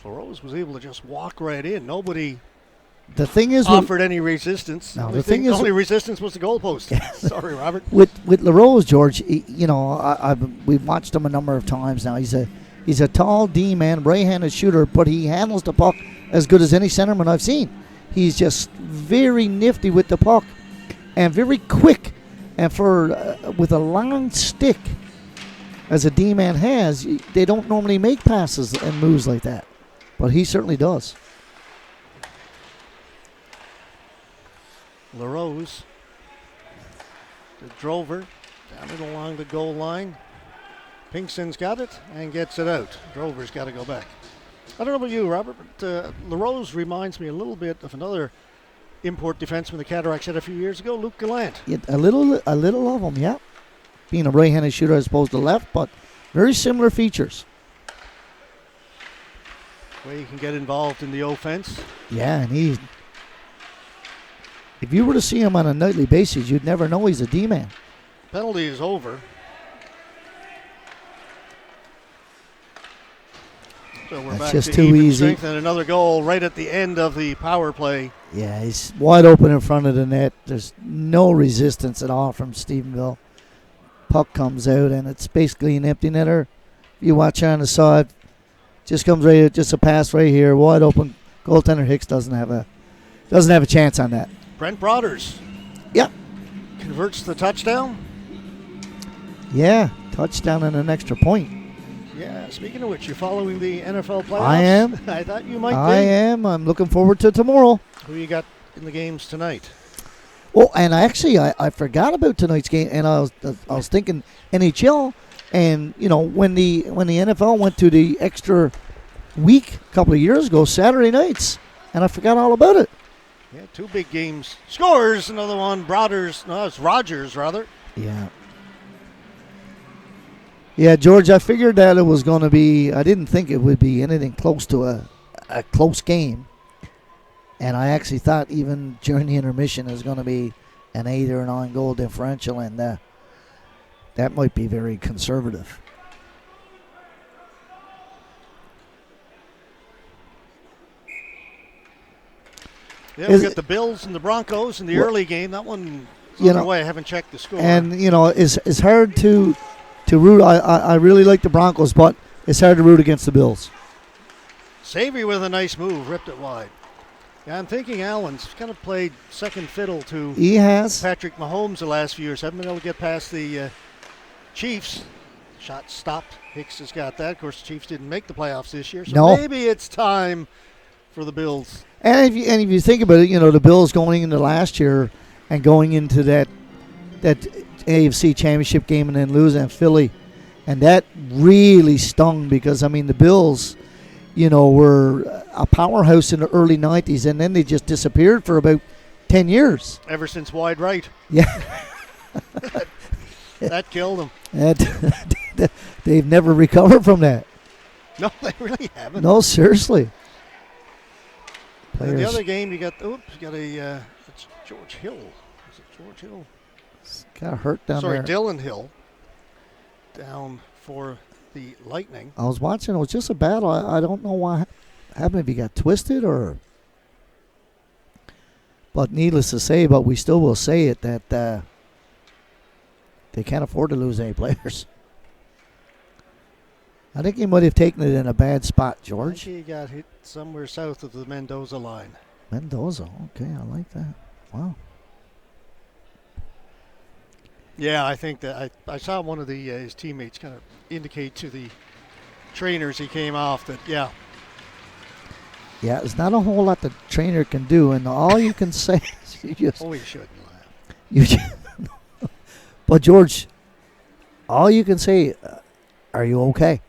LaRose was able to just walk right in. Nobody the thing is offered any resistance. No, the thing is only resistance was the goalpost. Sorry, Robert. With LaRose, George, we've watched him a number of times now. He's a tall D man, right-handed shooter, but he handles the puck as good as any centerman I've seen. He's just very nifty with the puck and very quick. And for with a long stick, as a D-man has, they don't normally make passes and moves like that. But he certainly does. LaRose to Drover, down it along the goal line. Pinkston's got it and gets it out. Drover's got to go back. I don't know about you, Robert, but LaRose reminds me a little bit of another import defenseman the Cataracts had a few years ago, Luke Gallant. Yeah, a little of him, yeah. Being a right-handed shooter as opposed to left, but very similar features. Way he can get involved in the offense. Yeah, and if you were to see him on a nightly basis, you'd never know he's a D-man. Penalty is over. So we're That's back just to too even easy. strength, and another goal right at the end of the power play. Yeah, he's wide open in front of the net. There's no resistance at all from Stephenville. Puck comes out, and it's basically an empty netter. You watch on the side, just comes right out, just a pass right here, wide open. Goaltender Hicks doesn't have a chance on that. Brent Broaders. Yeah. Converts the touchdown. Yeah, touchdown and an extra point. Yeah, speaking of which, you're following the NFL playoffs? I am. I thought you might be. I am. I'm looking forward to tomorrow. Who you got in the games tonight? Oh, and I forgot about tonight's game, and I was thinking NHL, and when the NFL went to the extra week a couple of years ago, Saturday nights, and I forgot all about it. Yeah, two big games. Scores another one. It's Rogers rather. Yeah. Yeah, George, I figured that it was going to be, I didn't think it would be anything close to a close game. And I actually thought even during the intermission it was going to be an 8 or 9 goal differential, and that might be very conservative. Yeah, we got the Bills and the Broncos in the early game. That one, I haven't checked the score. And, it's hard to root. I really like the Broncos, but it's hard to root against the Bills. Savy with a nice move, ripped it wide. Yeah, I'm thinking Allen's kind of played second fiddle to Patrick Mahomes the last few years. Haven't been able to get past the Chiefs. Shot stopped. Hicks has got that. Of course, the Chiefs didn't make the playoffs this year, so maybe it's time for the Bills. And if you think about it, the Bills going into last year and going into that AFC Championship game and then losing Philly, and that really stung because the Bills, were a powerhouse in the early 90s, and then they just disappeared for about 10 years. Ever since wide right. Yeah. That killed them. That they've never recovered from that. No, they really haven't. No, seriously. And then the Players other game, you got it's George Hill. Is it George Hill? got hurt down Sorry, there. Dylan Hill down for the Lightning. I was watching. It was just a battle. I don't know what happened, if he got twisted or. But needless to say, but we still will say it, that they can't afford to lose any players. I think he might have taken it in a bad spot, I George. think he got hit somewhere south of the Mendoza line. Mendoza. Okay, I like that. Wow. Yeah, I think that I saw one of his teammates kind of indicate to the trainers he came off that, yeah. Yeah, there's not a whole lot the trainer can do, and all you can say is you just. Oh, he shouldn't laugh. You just but, George, all you can say, are you okay?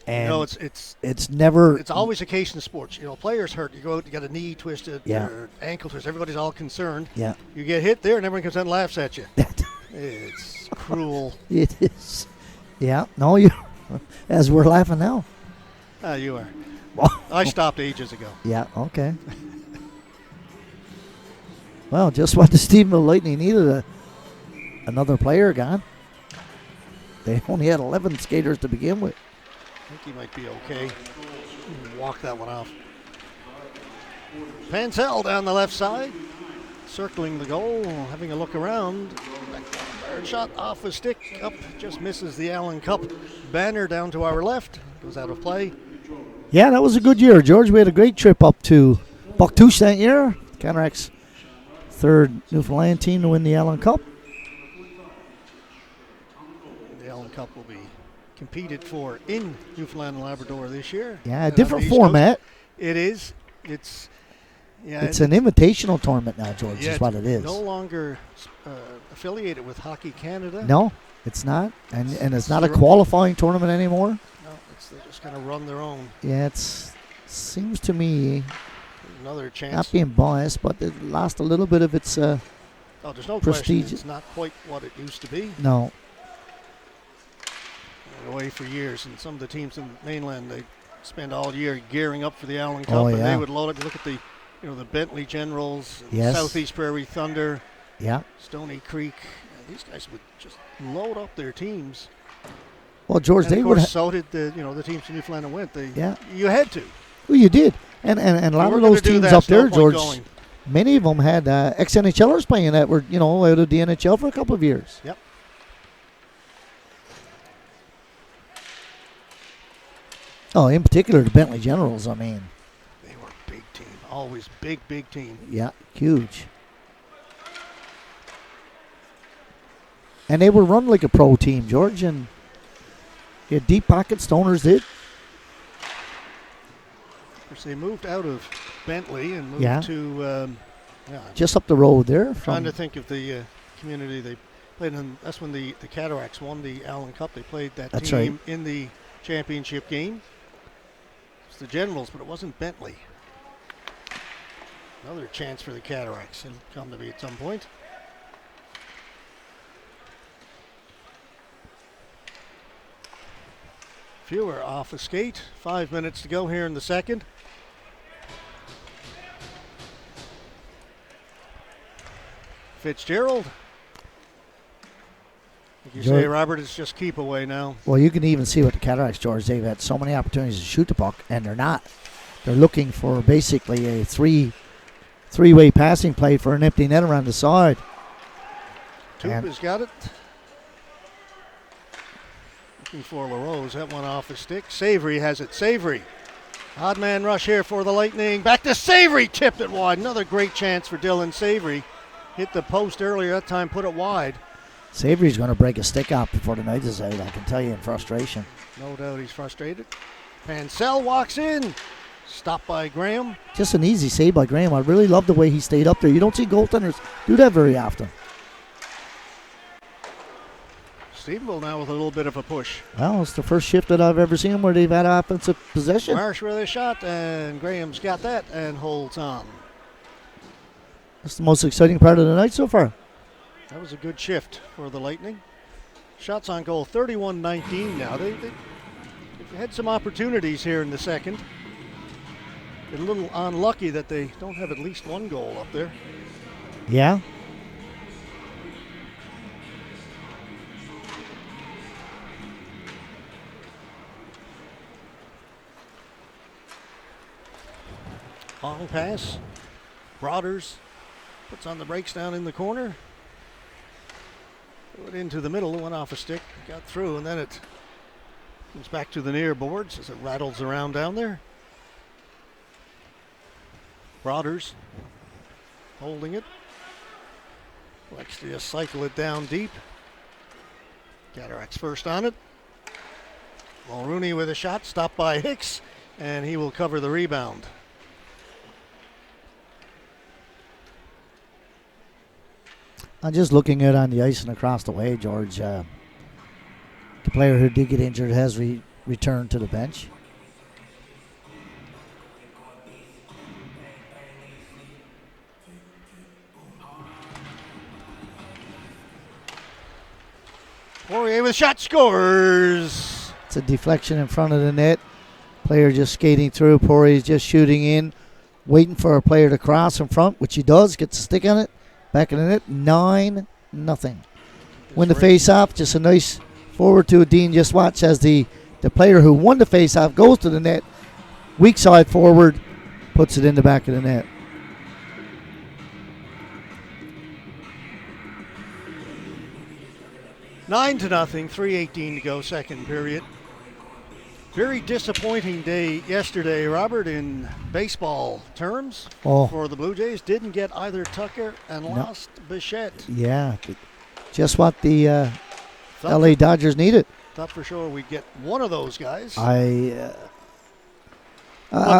And No, it's never. It's always a case in sports. Players hurt. You go out, you got a knee twisted, Yeah. or ankle twisted. Everybody's all concerned. Yeah. You get hit there, and everyone comes out and laughs at you. It's cruel. It is. Yeah. No, you. As we're laughing now. You are. Well, I stopped ages ago. yeah. Okay. Well, just what the Stephenville Lightning needed, another player gone. They only had 11 skaters to begin with. I think he might be okay. Walk that one off. Pansell down the left side, circling the goal, having a look around. Third shot off a stick, up, just misses the Allen Cup banner down to our left. Goes out of play. Yeah, that was a good year, George. We had a great trip up to Bucktouche that year. Cataracts' third Newfoundland team to win the Allen Cup. The Allen Cup will be competed for in Newfoundland and Labrador this year. Yeah, a And on different the East format. Coast. It is. It's It's an invitational tournament now, George, yeah, is what it is. No longer affiliated with Hockey Canada. No, it's not. And it's not a Zero. qualifying tournament anymore. No, they just kind of run their own. Yeah, it seems to me, Another chance. not being biased, but it lost a little bit of its There's no prestige. question. It's not quite what it used to be. no. Away for years, and some of the teams in the mainland, they spend all year gearing up for the Allen Cup, Oh, and yeah. they would load it. Look at the Bentley Generals, and Yes. Southeast Prairie Thunder, Yeah. Stony Creek. These guys would just load up their teams. Well, George, And they of would. course, so did the teams in Newfoundland went. Yeah. You had to. Well, you did. And a We lot were of gonna those do teams that, up so no there, point George, going. many of them had ex-NHLers playing that were, out of the NHL for a couple of years. Yep. Oh, in particular, the Bentley Generals, I mean. They were a big team, always big team. Yeah, huge. And they were run like a pro team, George, and you had deep pockets, Stoners did. Of course, they moved out of Bentley and moved Yeah. to. Just up the road there. Trying to think of the community they played in. That's when the Cataracts won the Allen Cup. They played that That's team in the championship game. It's the Generals, but it wasn't Bentley. Another chance for the Cataracts. It'll come to be at some point. Fewer off a skate. 5 minutes to go here in the second. Fitzgerald. Like you say, Robert, it's just keep away now. Well, you can even see with the Cataracts, George, they've had so many opportunities to shoot the puck, and they're not. They're looking for basically a three-way passing play for an empty net around the side. Toop has got it. Looking for LaRose. That one off the stick. Savory has it. Savory. Odd man rush here for the Lightning. Back to Savory. Tipped it wide. Another great chance for Dylan Savory. Hit the post earlier. That time put it wide. Savory's going to break a stick out before the night is out, I can tell you, in frustration. No doubt he's frustrated. Pansell walks in. Stopped by Graham. Just an easy save by Graham. I really love the way he stayed up there. You don't see goaltenders do that very often. Stephenville now with a little bit of a push. Well, it's the first shift that I've ever seen where they've had offensive possession. Marsh with a shot, and Graham's got that and holds on. That's the most exciting part of the night so far. That was a good shift for the Lightning. Shots on goal, 31-19 now. They've had some opportunities here in the second. Been a little unlucky that they don't have at least one goal up there. Yeah. Long pass. Broaders puts on the brakes down in the corner. Threw it into the middle, went off a stick, got through, and then it comes back to the near boards as it rattles around down there. Broaders holding it. Likes to just cycle it down deep. Cataracts first on it. Mulrooney with a shot, stopped by Hicks, and he will cover the rebound. I'm just looking out on the ice and across the way, George. The player who did get injured has returned to the bench. Poirier with shot, scores. It's a deflection in front of the net. Player just skating through. Poirier's just shooting in, waiting for a player to cross in front, which he does. Gets a stick on it. Back in the net, 9-0. Win the face-off. Just a nice forward to a Dean. Just watch as the player who won the face-off goes to the net. Weak side forward, puts it in the back of the net. Nine to nothing, 3:18 to go, second period. Very disappointing day yesterday, Robert, in baseball terms for the Blue Jays. Didn't get either Tucker and lost Bichette. Yeah, just what the LA Dodgers needed. Thought for sure we'd get one of those guys. But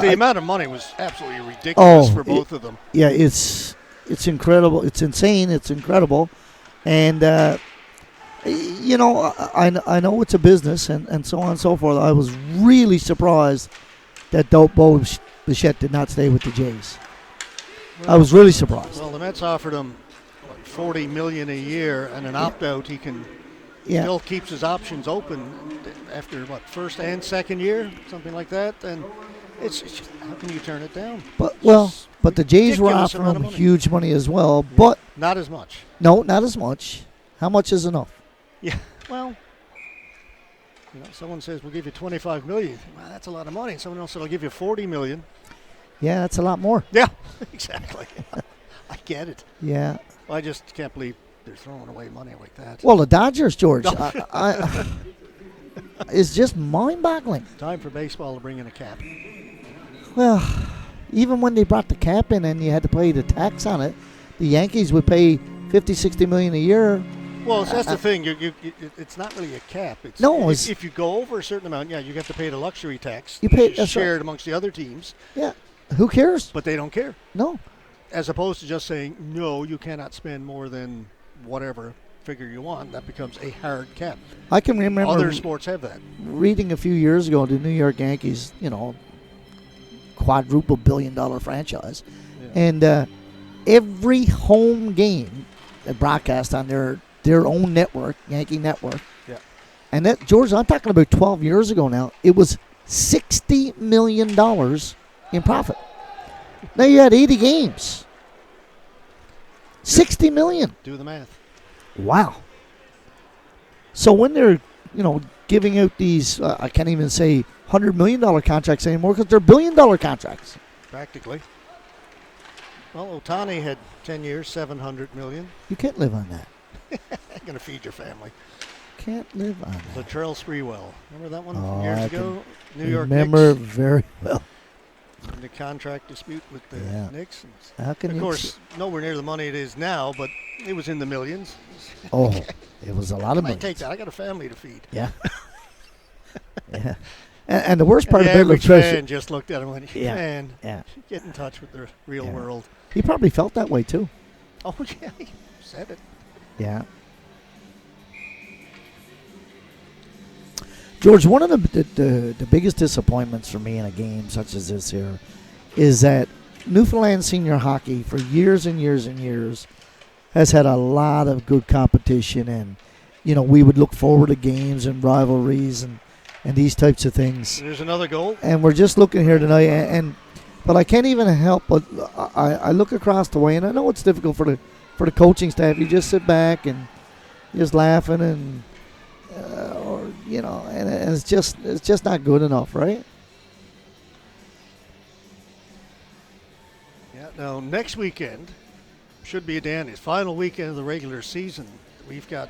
the amount of money was absolutely ridiculous for both of them. Yeah, it's incredible. It's insane. It's incredible. And you know, I know it's a business and so on and so forth. I was really surprised that Bo Bichette did not stay with the Jays. Well, I was really surprised. Well, the Mets offered him $40 million a year and an opt-out. He can still keeps his options open after first and second year, something like that. And it's just, how can you turn it down? But the Jays were offering him huge money as well. Yeah. But not as much. No, not as much. How much is enough? Yeah, well, someone says we'll give you $25 million. Well, that's a lot of money. Someone else said I'll give you $40 million. Yeah, that's a lot more. Yeah, exactly. I get it. Yeah. I just can't believe they're throwing away money like that. Well, the Dodgers, George, it's just mind-boggling. Time for baseball to bring in a cap. Well, even when they brought the cap in and you had to pay the tax on it, the Yankees would pay $50-60 million a year. Well, that's the thing. It's not really a cap. If you go over a certain amount, you have to pay the luxury tax. You pay shared amongst the other teams. Yeah, who cares? But they don't care. No. As opposed to just saying, no, you cannot spend more than whatever figure you want. That becomes a hard cap. I can remember other sports have that. Reading a few years ago, the New York Yankees, quadruple $billion franchise, and every home game they broadcast on their own network, Yankee Network. Yeah. And that, George, I'm talking about 12 years ago now. It was $60 million in profit. Now you had 80 games. $60 million. Do the math. Wow. So when they're, giving out these, I can't even say $100 million contracts anymore because they're $1 billion contracts. Practically. Well, Ohtani had 10 years, $700 million. You can't live on that. Going to feed your family. Can't live on that. Latrell Sprewell. Remember that one from years ago? New York remember Knicks. Very well. In the contract dispute with the Knicks. How can of course, nowhere near the money it is now, but it was in the millions. Oh, it was a lot of money. I take that. I got a family to feed. Yeah. Yeah. And the worst part about it, fan just looked at him and went, man, get in touch with the real world. He probably felt that way, too. Oh, yeah, he said it. Yeah. George, one of the biggest disappointments for me in a game such as this here is that Newfoundland senior hockey for years and years and years has had a lot of good competition, and we would look forward to games and rivalries and these types of things. There's another goal. And we're just looking here tonight, but I can't even help but I look across the way, and I know it's difficult for the coaching staff. You just sit back and just laughing and and it's just not good enough, right? Yeah. Now next weekend should be Danny's final weekend of the regular season. We've got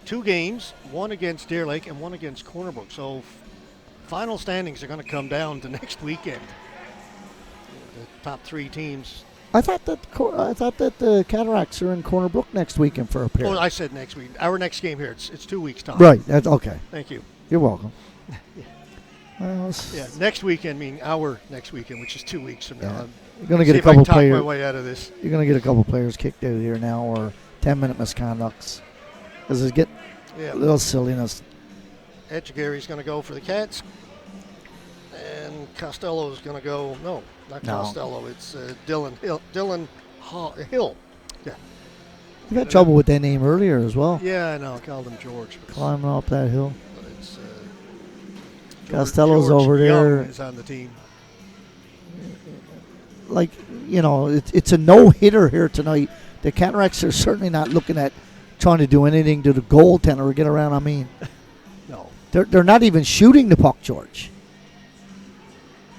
2 games, one against Deer Lake and one against Cornerbrook. So final standings are going to come down to next weekend. The top 3 teams. I thought that the Cataracts are in Corner Brook next weekend for a pair. Oh, I said next week. Our next game here. It's 2 weeks time. Right. That's okay. Thank you. You're welcome. Yeah. Well, Yeah, next weekend, meaning our next weekend, which is 2 weeks from now. Yeah. You're going to get See a if I couple can talk my players. way out of this. You're going to get a couple players kicked out here now, or 10-minute misconducts, because it's getting Yeah. a little silliness. Etchegary's going to go for the Cats, and Costello's going to go. No, not No. Costello. It's Dylan Hill. Yeah. You had trouble with that name earlier as well, Yeah, I know. I called him George. But climbing up that hill. it's, Costello's George over there. Young is on the team. Like, it's a no-hitter here tonight. The Cataracts are certainly not looking at trying to do anything to the goaltender or get around. I mean, No. they're not even shooting the puck, George.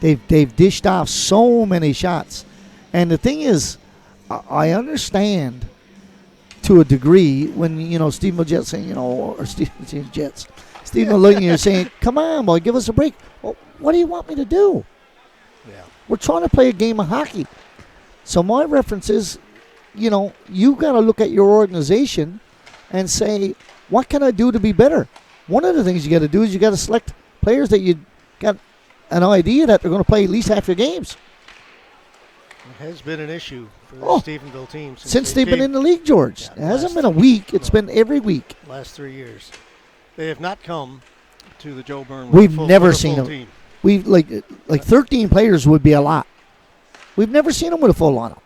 They've dished off so many shots. And the thing is, I understand to a degree when, Steve Majet's saying, or Steve Jets. Steve looking at you saying, come on, boy, give us a break. Well, what do you want me to do? Yeah. We're trying to play a game of hockey. So my reference is, you got to look at your organization and say, what can I do to be better? One of the things you got to do is you got to select players that you got an idea that they're going to play at least half your games. It has been an issue for the Oh. Stephenville team Since they've been in the league, George. Yeah, It hasn't last- been a week. It's no. been every week. last 3 years. They have not come to the Joe Byrne. We've with a full, never with a seen full them. team. We've like 13 players would be a lot. We've never seen them with a full lineup.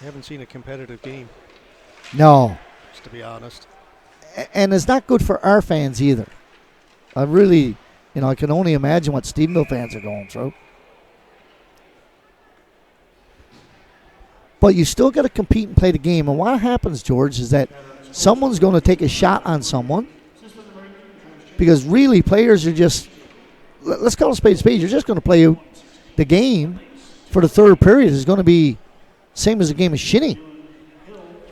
I haven't seen a competitive game, No. just to be honest. And it's not good for our fans either. I really, I can only imagine what Stephenville fans are going through. But you still got to compete and play the game. And what happens, George, is that someone's going to take a shot on someone because really players are just, let's call it spade a spade. You're just going to play the game for the third period. Is going to be same as a game of shinny.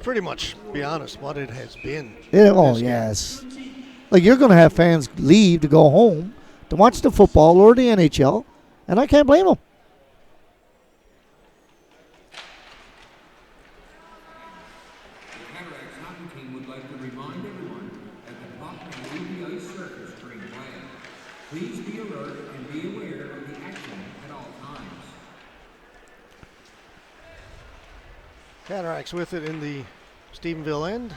Pretty much, to be honest, what it has been. Yeah, oh, this game. yes. Like, you're going to have fans leave to go home to watch the football or the NHL, and I can't blame them. The Cataracts hockey team would like to remind everyone that the puck may leave the ice surface during play. Please be alert and be aware of the action at all times. Cataracts with it in the Stephenville end.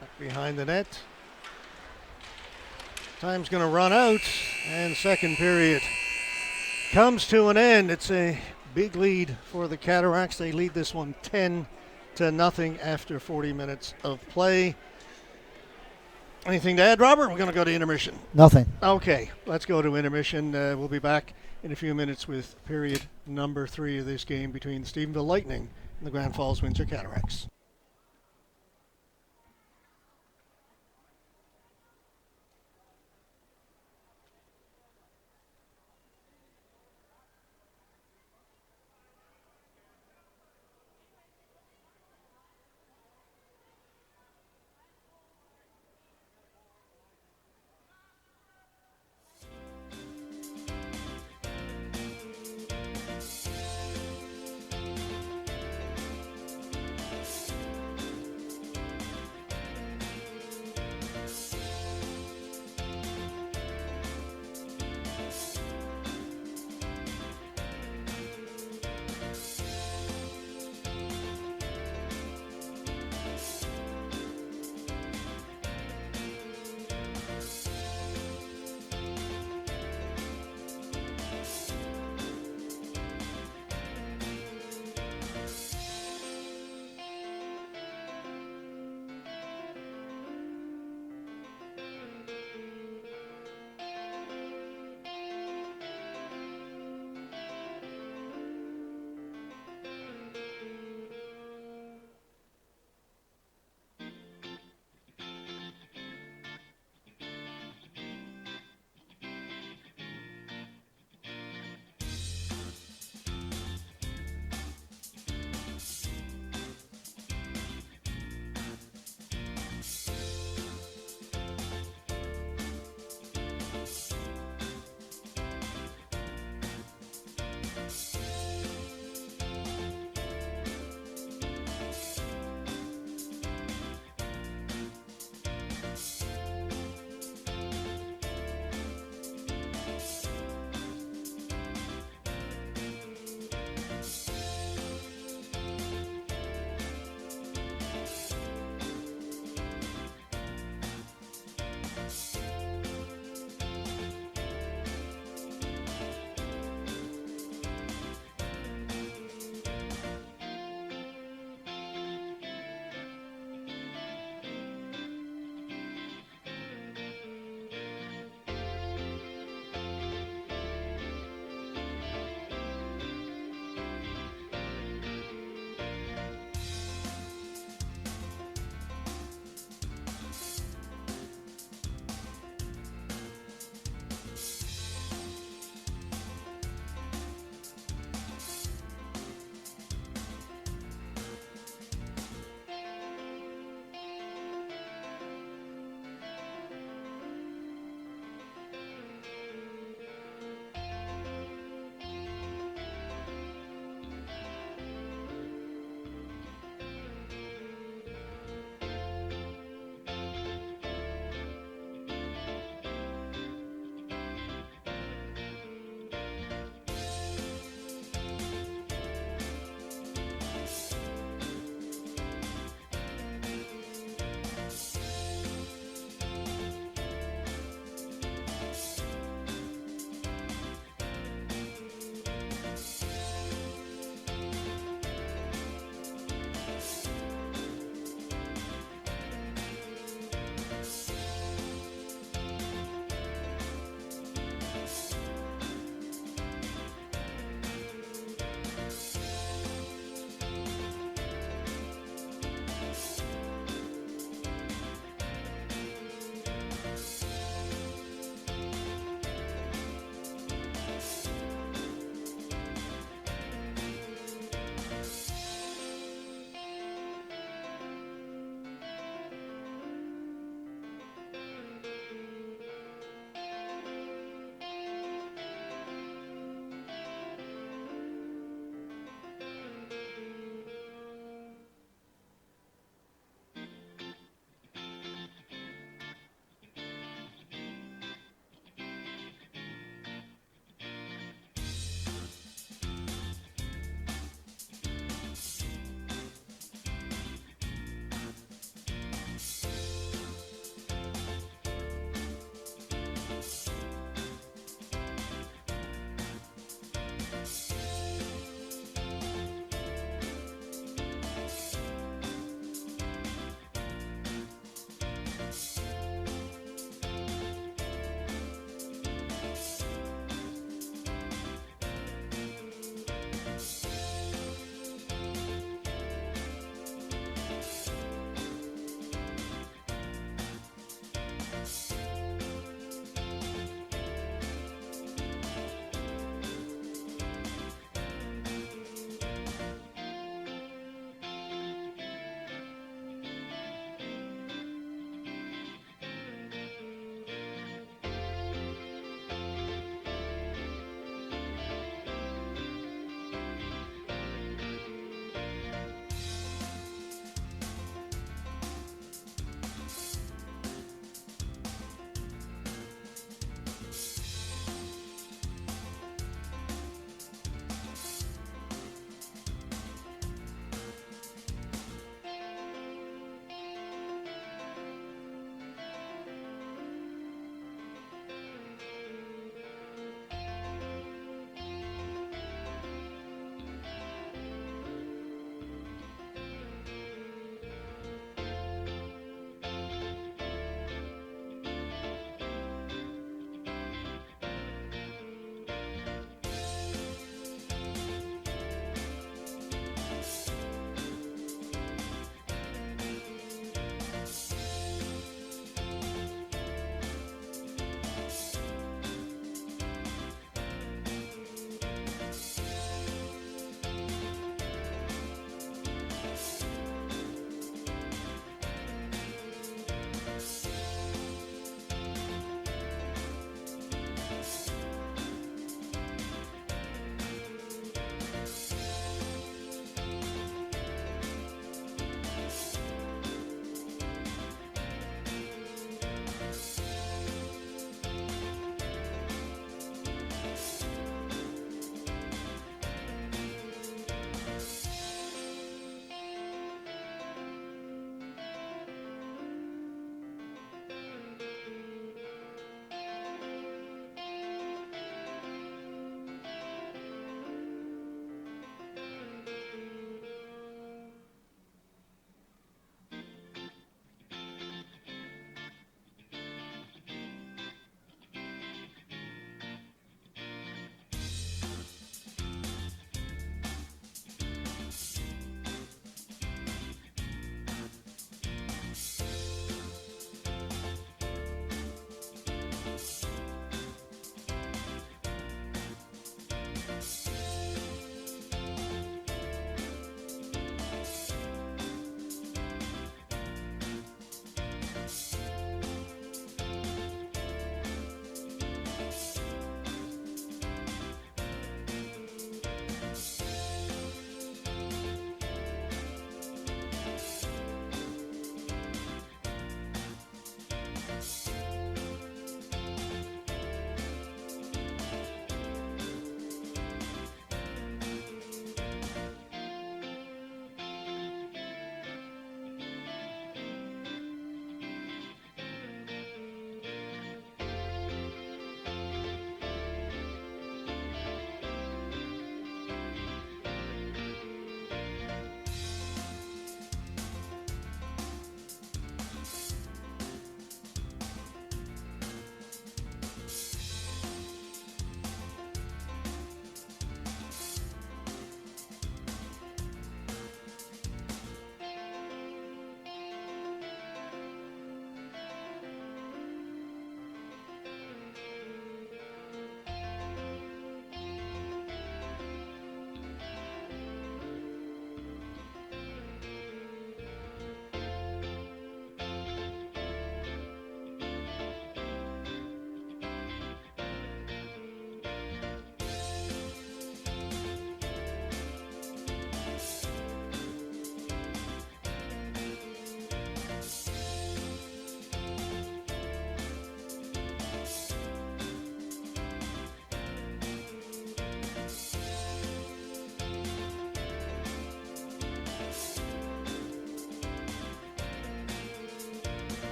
Back behind the net. Time's going to run out, and second period comes to an end. It's a big lead for the Cataracts. They lead this one 10-0 after 40 minutes of play. Anything to add, Robert? We're going to go to intermission. Nothing. Okay, let's go to intermission. We'll be back in a few minutes with period number 3 of this game between the Stephenville Lightning and the Grand Falls Windsor Cataracts.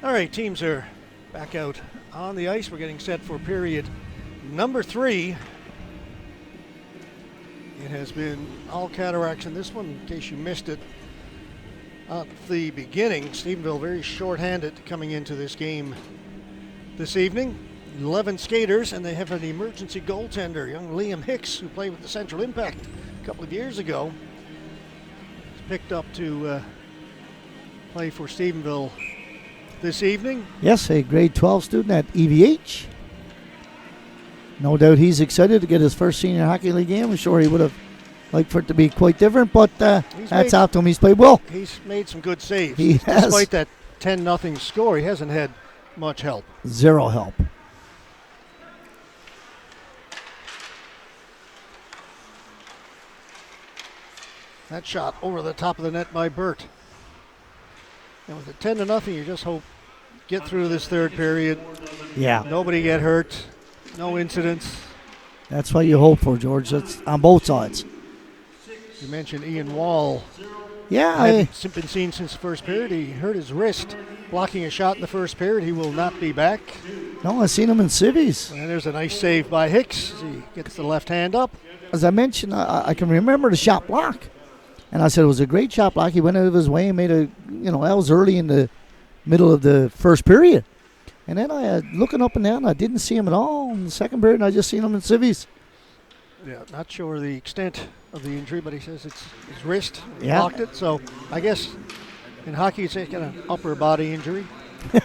All right, teams are back out on the ice. We're getting set for period number 3. It has been all Cataracts in this one, in case you missed it. At the beginning, Stephenville very short-handed coming into this game this evening. 11 skaters, and they have an emergency goaltender, young Liam Hicks, who played with the Central Impact a couple of years ago. He's picked up to play for Stephenville this evening. Yes, a grade 12 student at EVH. No doubt he's excited to get his first senior hockey league game. I'm sure he would have liked for it to be quite different, but hats off to him. He's played well. He's made some good saves. He has. Despite that 10-0 score, he hasn't had much help. Zero help. That shot over the top of the net by Burt. And with a 10-0, you just hope get through this third period. Yeah. Nobody get hurt. No incidents. That's what you hope for, George. That's on both sides. You mentioned Ian Wall. Yeah. Hadn't been seen since the first period. He hurt his wrist blocking a shot in the first period. He will not be back. No, I've seen him in civvies. And there's a nice save by Hicks as he gets the left hand up. As I mentioned, I can remember the shot block. And I said it was a great shot block. He went out of his way and made that was early in the middle of the first period. And then looking up and down, I didn't see him at all in the second period, and I just seen him in civvies. Yeah, not sure the extent of the injury, but he says it's his wrist. He Yeah. blocked it. So I guess in hockey, it's kind of an upper body injury. But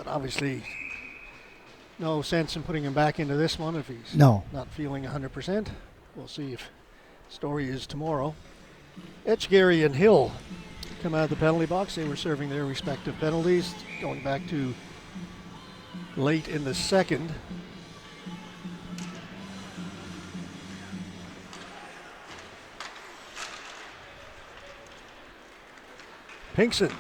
obviously, no sense in putting him back into this one if he's No. not feeling 100%. We'll see if story is tomorrow. Etchgary and Hill come out of the penalty box. They were serving their respective penalties, going back to late in the second. Pinkson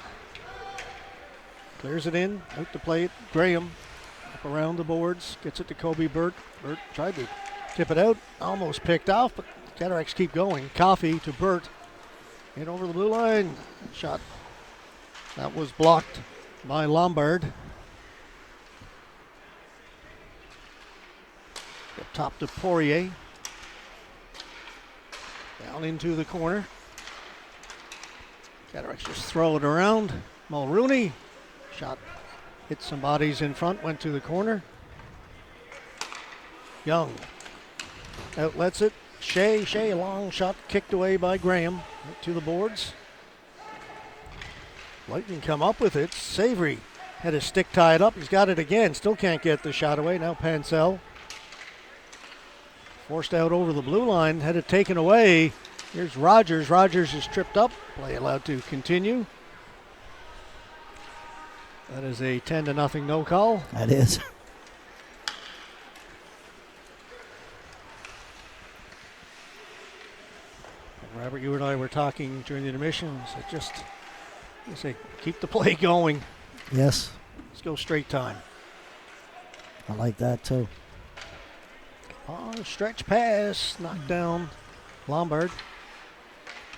clears it in, out to play it. Graham up around the boards, gets it to Kobe Burt. Burt tried to tip it out, almost picked off, but Cataracts keep going. Coffey to Burt, in over the blue line. Shot that was blocked by Lombard. Up top to Poirier. Down into the corner. Cataracts just throw it around. Mulrooney. Shot hit some bodies in front, went to the corner. Young outlets it. Shea, a long shot kicked away by Graham. Right to the boards. Lightning come up with it. Savory had his stick tied up. He's got it again. Still can't get the shot away. Now Pansell. Forced out over the blue line. Had it taken away. Here's Rogers. Rogers is tripped up. Play allowed to continue. That is a 10-0 no call. That is. Robert, you and I were talking during the intermission. So just say, keep the play going. Yes. Let's go straight time. I like that too. Oh, stretch pass, knocked down Lombard.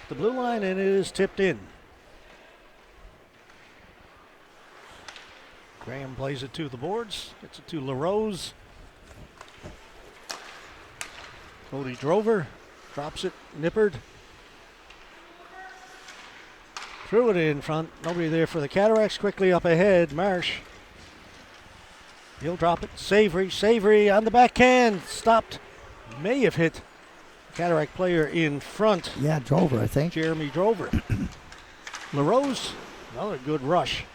The blue line, and it is tipped in. Graham plays it to the boards, gets it to LaRose. Cody Drover drops it, Nippard. Threw it in front, nobody there for the Cataracts. Quickly up ahead, Marsh. He'll drop it. Savory on the backhand. Stopped. May have hit Cataract player in front. Yeah, Drover, I think. Jeremy Drover. LaRose, another good rush.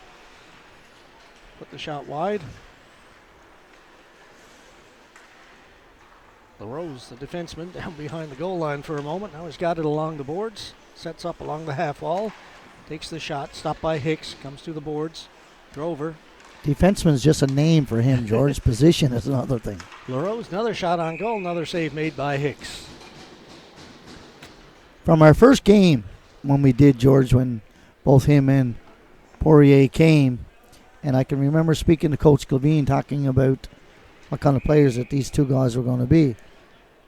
Put the shot wide. LaRose, the defenseman, down behind the goal line for a moment. Now he's got it along the boards. Sets up along the half wall. Takes the shot. Stopped by Hicks. Comes to the boards. Drover. Defenseman's just a name for him, George. Position is another thing. LaRose, another shot on goal. Another save made by Hicks. From our first game, when we did, George, when both him and Poirier came, and I can remember speaking to Coach Clavine talking about what kind of players that these two guys were going to be.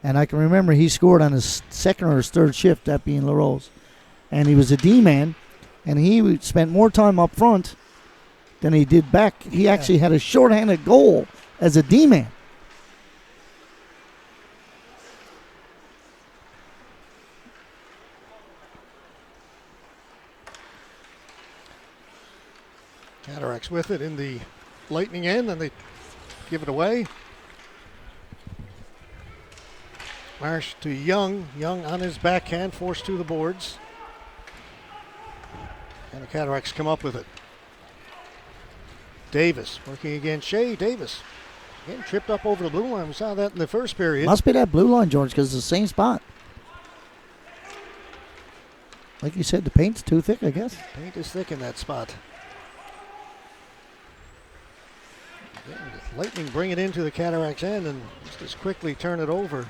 And I can remember he scored on his second or his third shift, that being LaRose. and he was a D-man, and he spent more time up front than he did back. He actually had a shorthanded goal as a D-man. Cataracts with it in the Lightning end, and they give it away. Marsh to Young. Young on his backhand, forced to the boards. And the Cataracts come up with it. Davis working against Shea. Davis getting tripped up over the blue line. We saw that in the first period. Must be that blue line, George, because it's the same spot. Like you said, the paint's too thick, I guess. Paint is thick in that spot. Lightning bring it into the Cataracts end and just as quickly turn it over.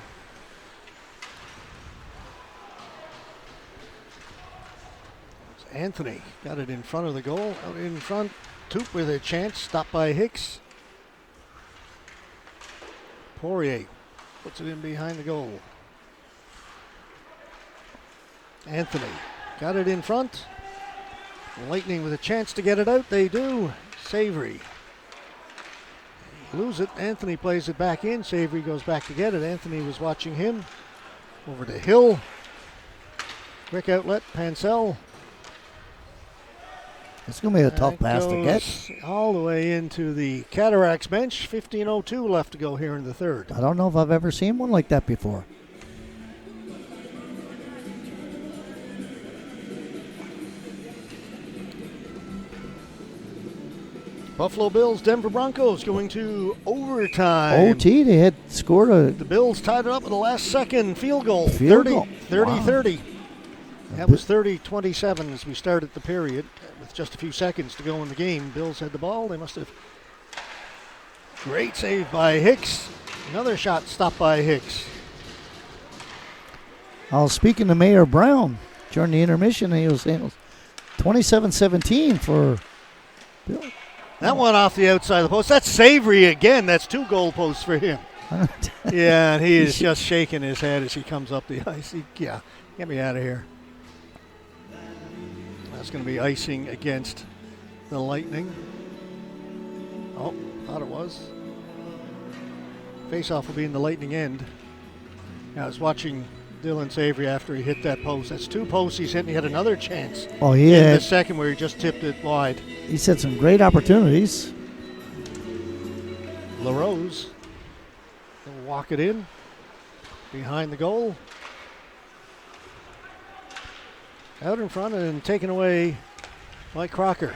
Anthony got it in front of the goal, out in front. Toop with a chance, stopped by Hicks. Poirier puts it in behind the goal. Anthony got it in front. Lightning with a chance to get it out. They do. Savory. Lose it. Anthony plays it back in. Savory goes back to get it. Anthony was watching him. Over to Hill. Quick outlet. Pansell. It's going to be a tough pass to get. All the way into the Cataracts bench. 15:02 left to go here in the third. I don't know if I've ever seen one like that before. Buffalo Bills, Denver Broncos going to overtime. OT, they had scored a... The Bills tied it up at the last second. Field goal. Field goal. 30-30. That was 30-27 as we started the period. With just a few seconds to go in the game. Bills had the ball. They must have... Great save by Hicks. Another shot stopped by Hicks. I was speaking to Mayor Brown during the intermission, and he was saying it was 27-17 for Bill. That one off the outside of the post. That's Savory again. That's 2 goal posts for him. Yeah, and he is just shaking his head as he comes up the ice. Get me out of here. That's going to be icing against the Lightning. Oh, thought it was. Face-off will be in the Lightning end. I was watching Dylan Savory after he hit that post. That's 2 posts he's hit, and he had another chance. Oh, in yeah. the second where he just tipped it wide. He's had some great opportunities. LaRose will walk it in behind the goal. Out in front and taken away by Crocker.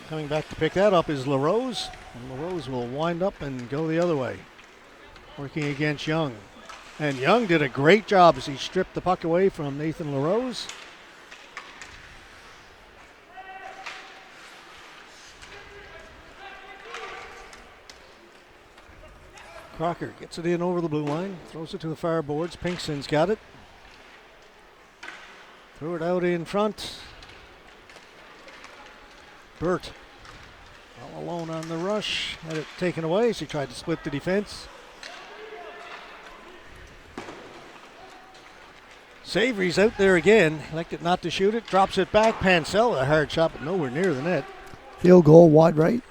Coming back to pick that up is LaRose. And LaRose will wind up and go the other way. Working against Young. And Young did a great job as he stripped the puck away from Nathan LaRose. Crocker gets it in over the blue line, throws it to the far boards. Pinkston's got it. Threw it out in front. Burt all alone on the rush. Had it taken away as he tried to split the defense. Savory's out there again. Elected not to shoot it. Drops it back. Pansell, a hard shot, but nowhere near the net. Field goal, wide right.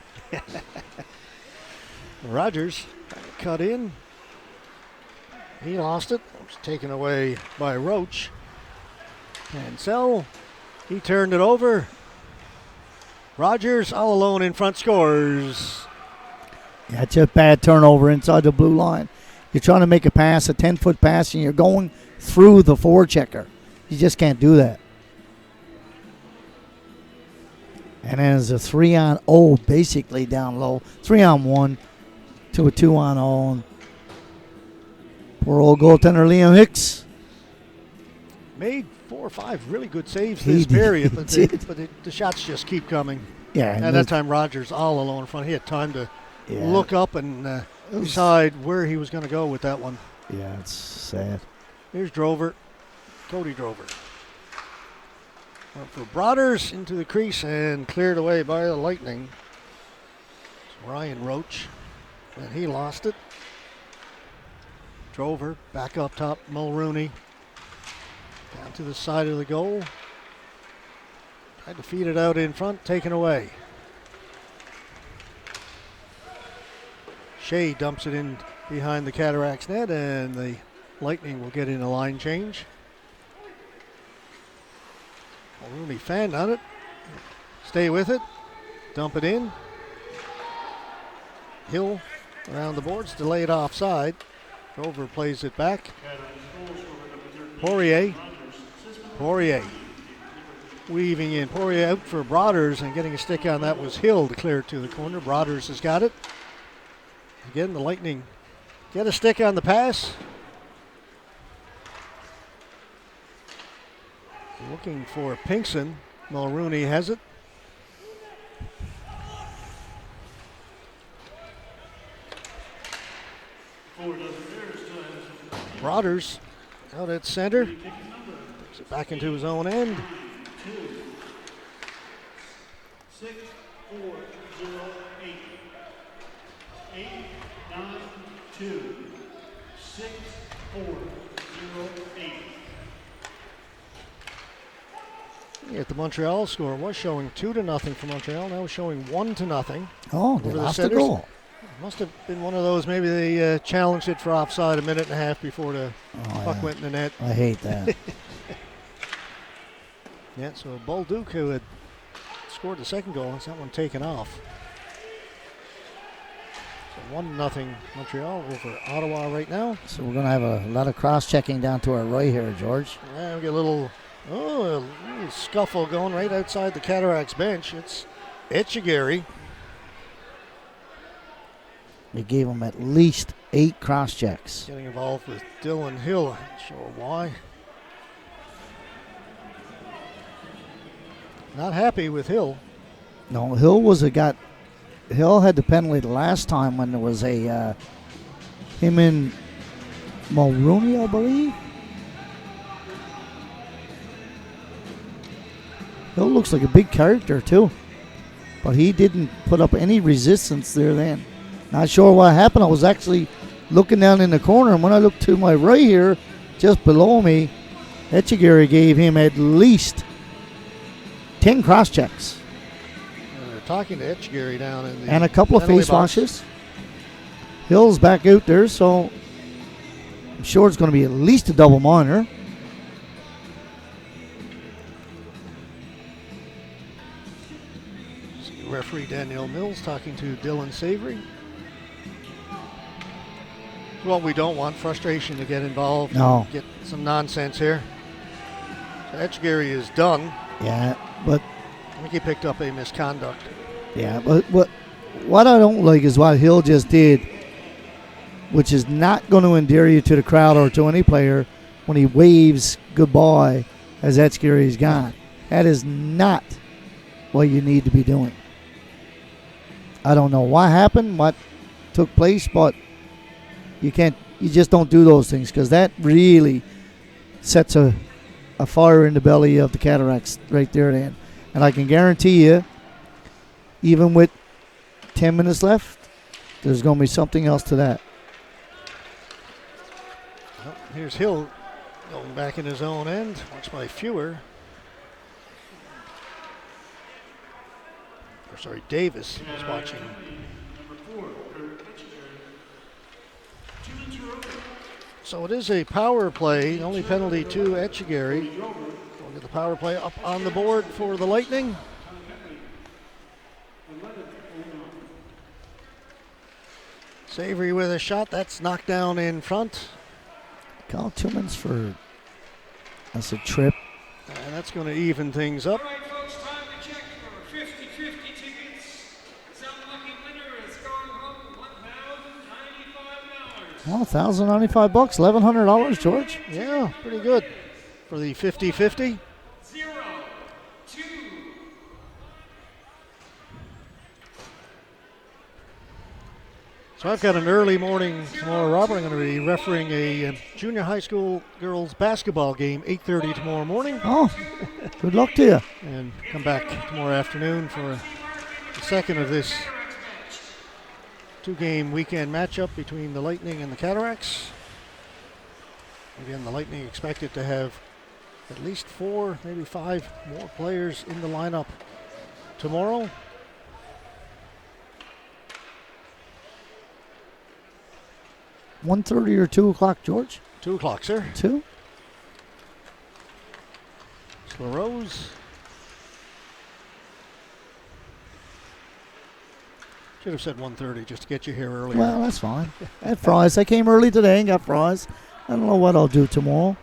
Rogers cut in. He lost it. It was taken away by Roach. Pansell, he turned it over. Rogers all alone in front, scores. Yeah, it's a bad turnover inside the blue line. You're trying to make a pass, a 10-foot pass, and you're going through the forechecker. You just can't do that. And then it's a 3-on-0 basically down low. 3-on-1 to a 2-on-0. And poor old goaltender Liam Hicks. Made 4 or 5 really good saves He this did, period, he but, did. the shots just keep coming. Yeah. And that time Rogers all alone in front. He had time to Yeah. look up and decide where he was going to go with that one. Yeah, it's sad. Here's Drover, Cody Drover. Went for Broaders into the crease and cleared away by the Lightning. It's Ryan Roach, and he lost it. Drover back up top, Mulrooney. Down to the side of the goal. Had to feed it out in front, taken away. Shea dumps it in behind the Cataracts net, and the Lightning will get in a line change. Rooney fanned on it. Stay with it. Dump it in. Hill around the boards, delayed offside. Grover plays it back. Poirier weaving in. Poirier out for Broaders, and getting a stick on that was Hill to clear it to the corner. Broaders has got it. Again, the Lightning get a stick on the pass. Looking for Pinkson. Mulrooney has it. Broaders out at center. Takes it back into his own end. 6-4-0-8. 8-9-2. 6-4-0-8. At the Montreal score was showing 2-0 for Montreal. Now showing 1-0. Oh, they Over the lost the centers. goal. Must have been one of those. Maybe they challenged it for offside a minute and a half before the puck Yeah. went in the net. I hate that. Yeah, so Bolduc, who had scored the second goal, has that one taken off. So 1-0 Montreal over Ottawa right now. So we're going to have a lot of cross-checking down to our right here, George. Yeah, we get a little scuffle going right outside the Cataracts bench. It's Etchegary. We gave him at least 8 cross-checks. Getting involved with Dylan Hill. Not sure why. Not happy with Hill. No, Hill had the penalty the last time when there was a him and Mulrooney, I believe. Hill looks like a big character too, but he didn't put up any resistance there then. Not sure what happened. I was actually looking down in the corner, and when I looked to my right here, just below me, Etchegary gave him at least 10 cross checks They're talking to Etchegary down in the and a couple of penalty face box. washes. Hill's back out there, so I'm sure it's going to be at least a double minor. Referee Danielle Mills talking to Dylan Savory. What we don't want, frustration to get involved. No. Get some nonsense here. So Etchegary is done. Yeah, but I think he picked up a misconduct. what I don't like is what Hill just did, which is not going to endear you to the crowd or to any player when he waves goodbye as Etchegary's gone. That is not what you need to be doing. I don't know what happened, what took place, but you just don't do those things, because that really sets a fire in the belly of the Cataracts right there then. And I can guarantee you, even with 10 minutes left, there's going to be something else to that. Well, here's Hill going back in his own end. Watched by Fewer. Or sorry, Davis was watching. Number 4, Etchegary. 2-0. So it is a power play. The only penalty to Etchegary. We'll get the power play up on the board for the Lightning. Savory with a shot. That's knocked down in front. Call Tillmans for that's a trip. And that's going to even things up. All right, folks, time to check for 50-50 tickets. Some lucky winner is going home $1,095. Well, $1,095, $1,100, George. Yeah, pretty good for the 50-50. 0, 2. So I've got an early morning tomorrow, Robert. I'm going to be refereeing a junior high school girls basketball game, 8:30 tomorrow morning. Oh, good luck to you. And come back tomorrow afternoon for the second of this 2-game weekend matchup between the Lightning and the Cataracts. Again, the Lightning expected to have at least 4, maybe 5 more players in the lineup tomorrow. (1:30 or 2:00, George? 2 o'clock, sir. 2? LaRose. Should have said 1:30 just to get you here earlier. Well, that's fine. I had fries. I came early today and got fries. I don't know what I'll do tomorrow.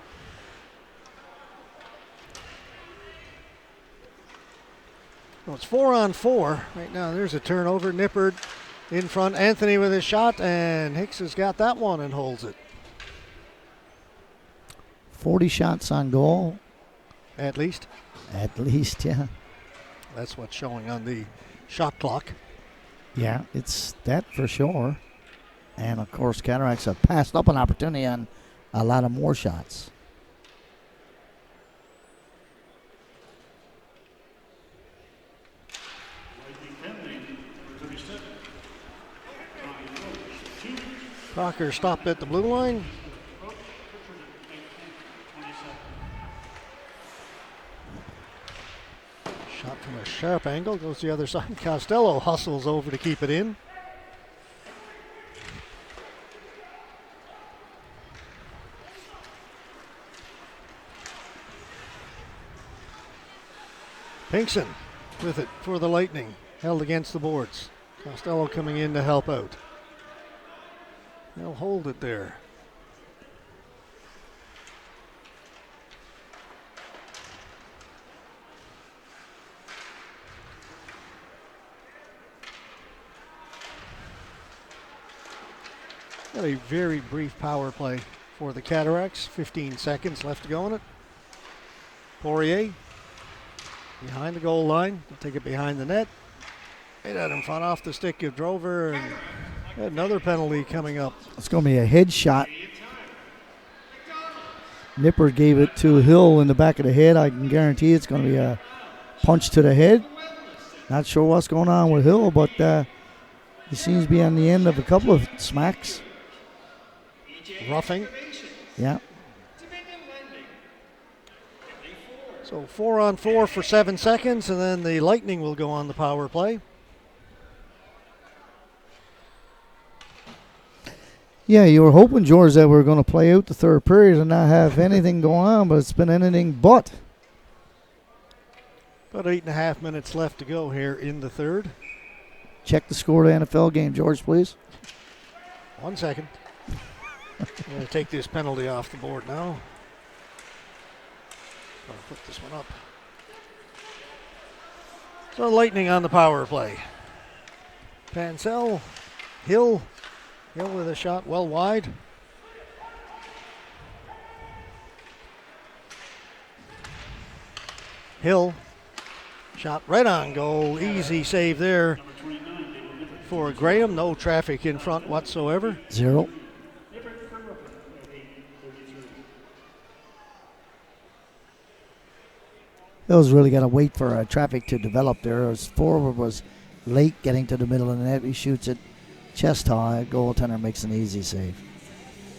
Well, it's 4-on-4 right now. There's a turnover. Nippard in front. Anthony with his shot, and Hicks has got that one and holds it. 40 shots on goal. At least. At least, yeah. That's what's showing on the shot clock. Yeah, it's that for sure. And, of course, Cataracts have passed up an opportunity on a lot of more shots. Lightning penalty, number 37. Crocker stopped at the blue line. Shot from a sharp angle, goes the other side. Costello hustles over to keep it in. Pinkson with it for the Lightning, held against the boards. Costello coming in to help out. They'll hold it there. Got a very brief power play for the Cataracts. 15 seconds left to go in it. Poirier behind the goal line. They'll take it behind the net. Right out in front off the stick of Drover. And another penalty coming up. It's going to be a head shot. Nipper gave it to Hill in the back of the head. I can guarantee it's going to be a punch to the head. Not sure what's going on with Hill, but he seems to be on the end of a couple of smacks. Roughing. Yeah. So 4-on-4 for 7 seconds, and then the Lightning will go on the power play. Yeah, you were hoping, George, that we're going to play out the third period and not have anything going on, but it's been anything but. About 8.5 minutes left to go here in the third. Check the score of the NFL game, George, please. 1 second. I'm going to take this penalty off the board now. I'll put this one up. So Lightning on the power play. Pansell, Hill with a shot well wide. Hill, shot right on goal. Easy save there for Graham. No traffic in front whatsoever. 0. Hill's really got to wait for traffic to develop there. His forward was late getting to the middle of the net. He shoots it chest high. Goaltender makes an easy save.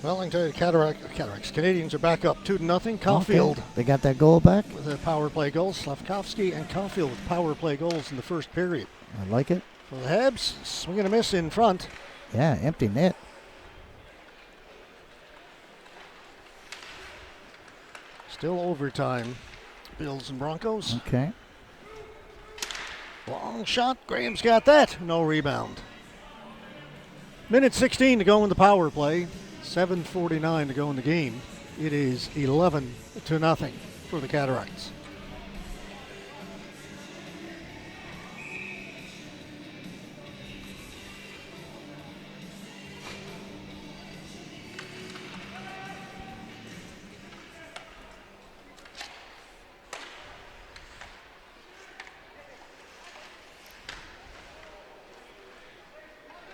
Wellington Cataracts. Canadians are back up 2-0. Caulfield Okay. They got that goal back. with a power play goal. Slavkovsky and Caulfield with power play goals in the first period. I like it. For the Habs, swing and a miss in front. Yeah, empty net. Still overtime. Bills and Broncos. Okay. Long shot. Graham's got that. No rebound. Minute 16 to go in the power play. 7:49 to go in the game. It is 11-0 for the Cataracts.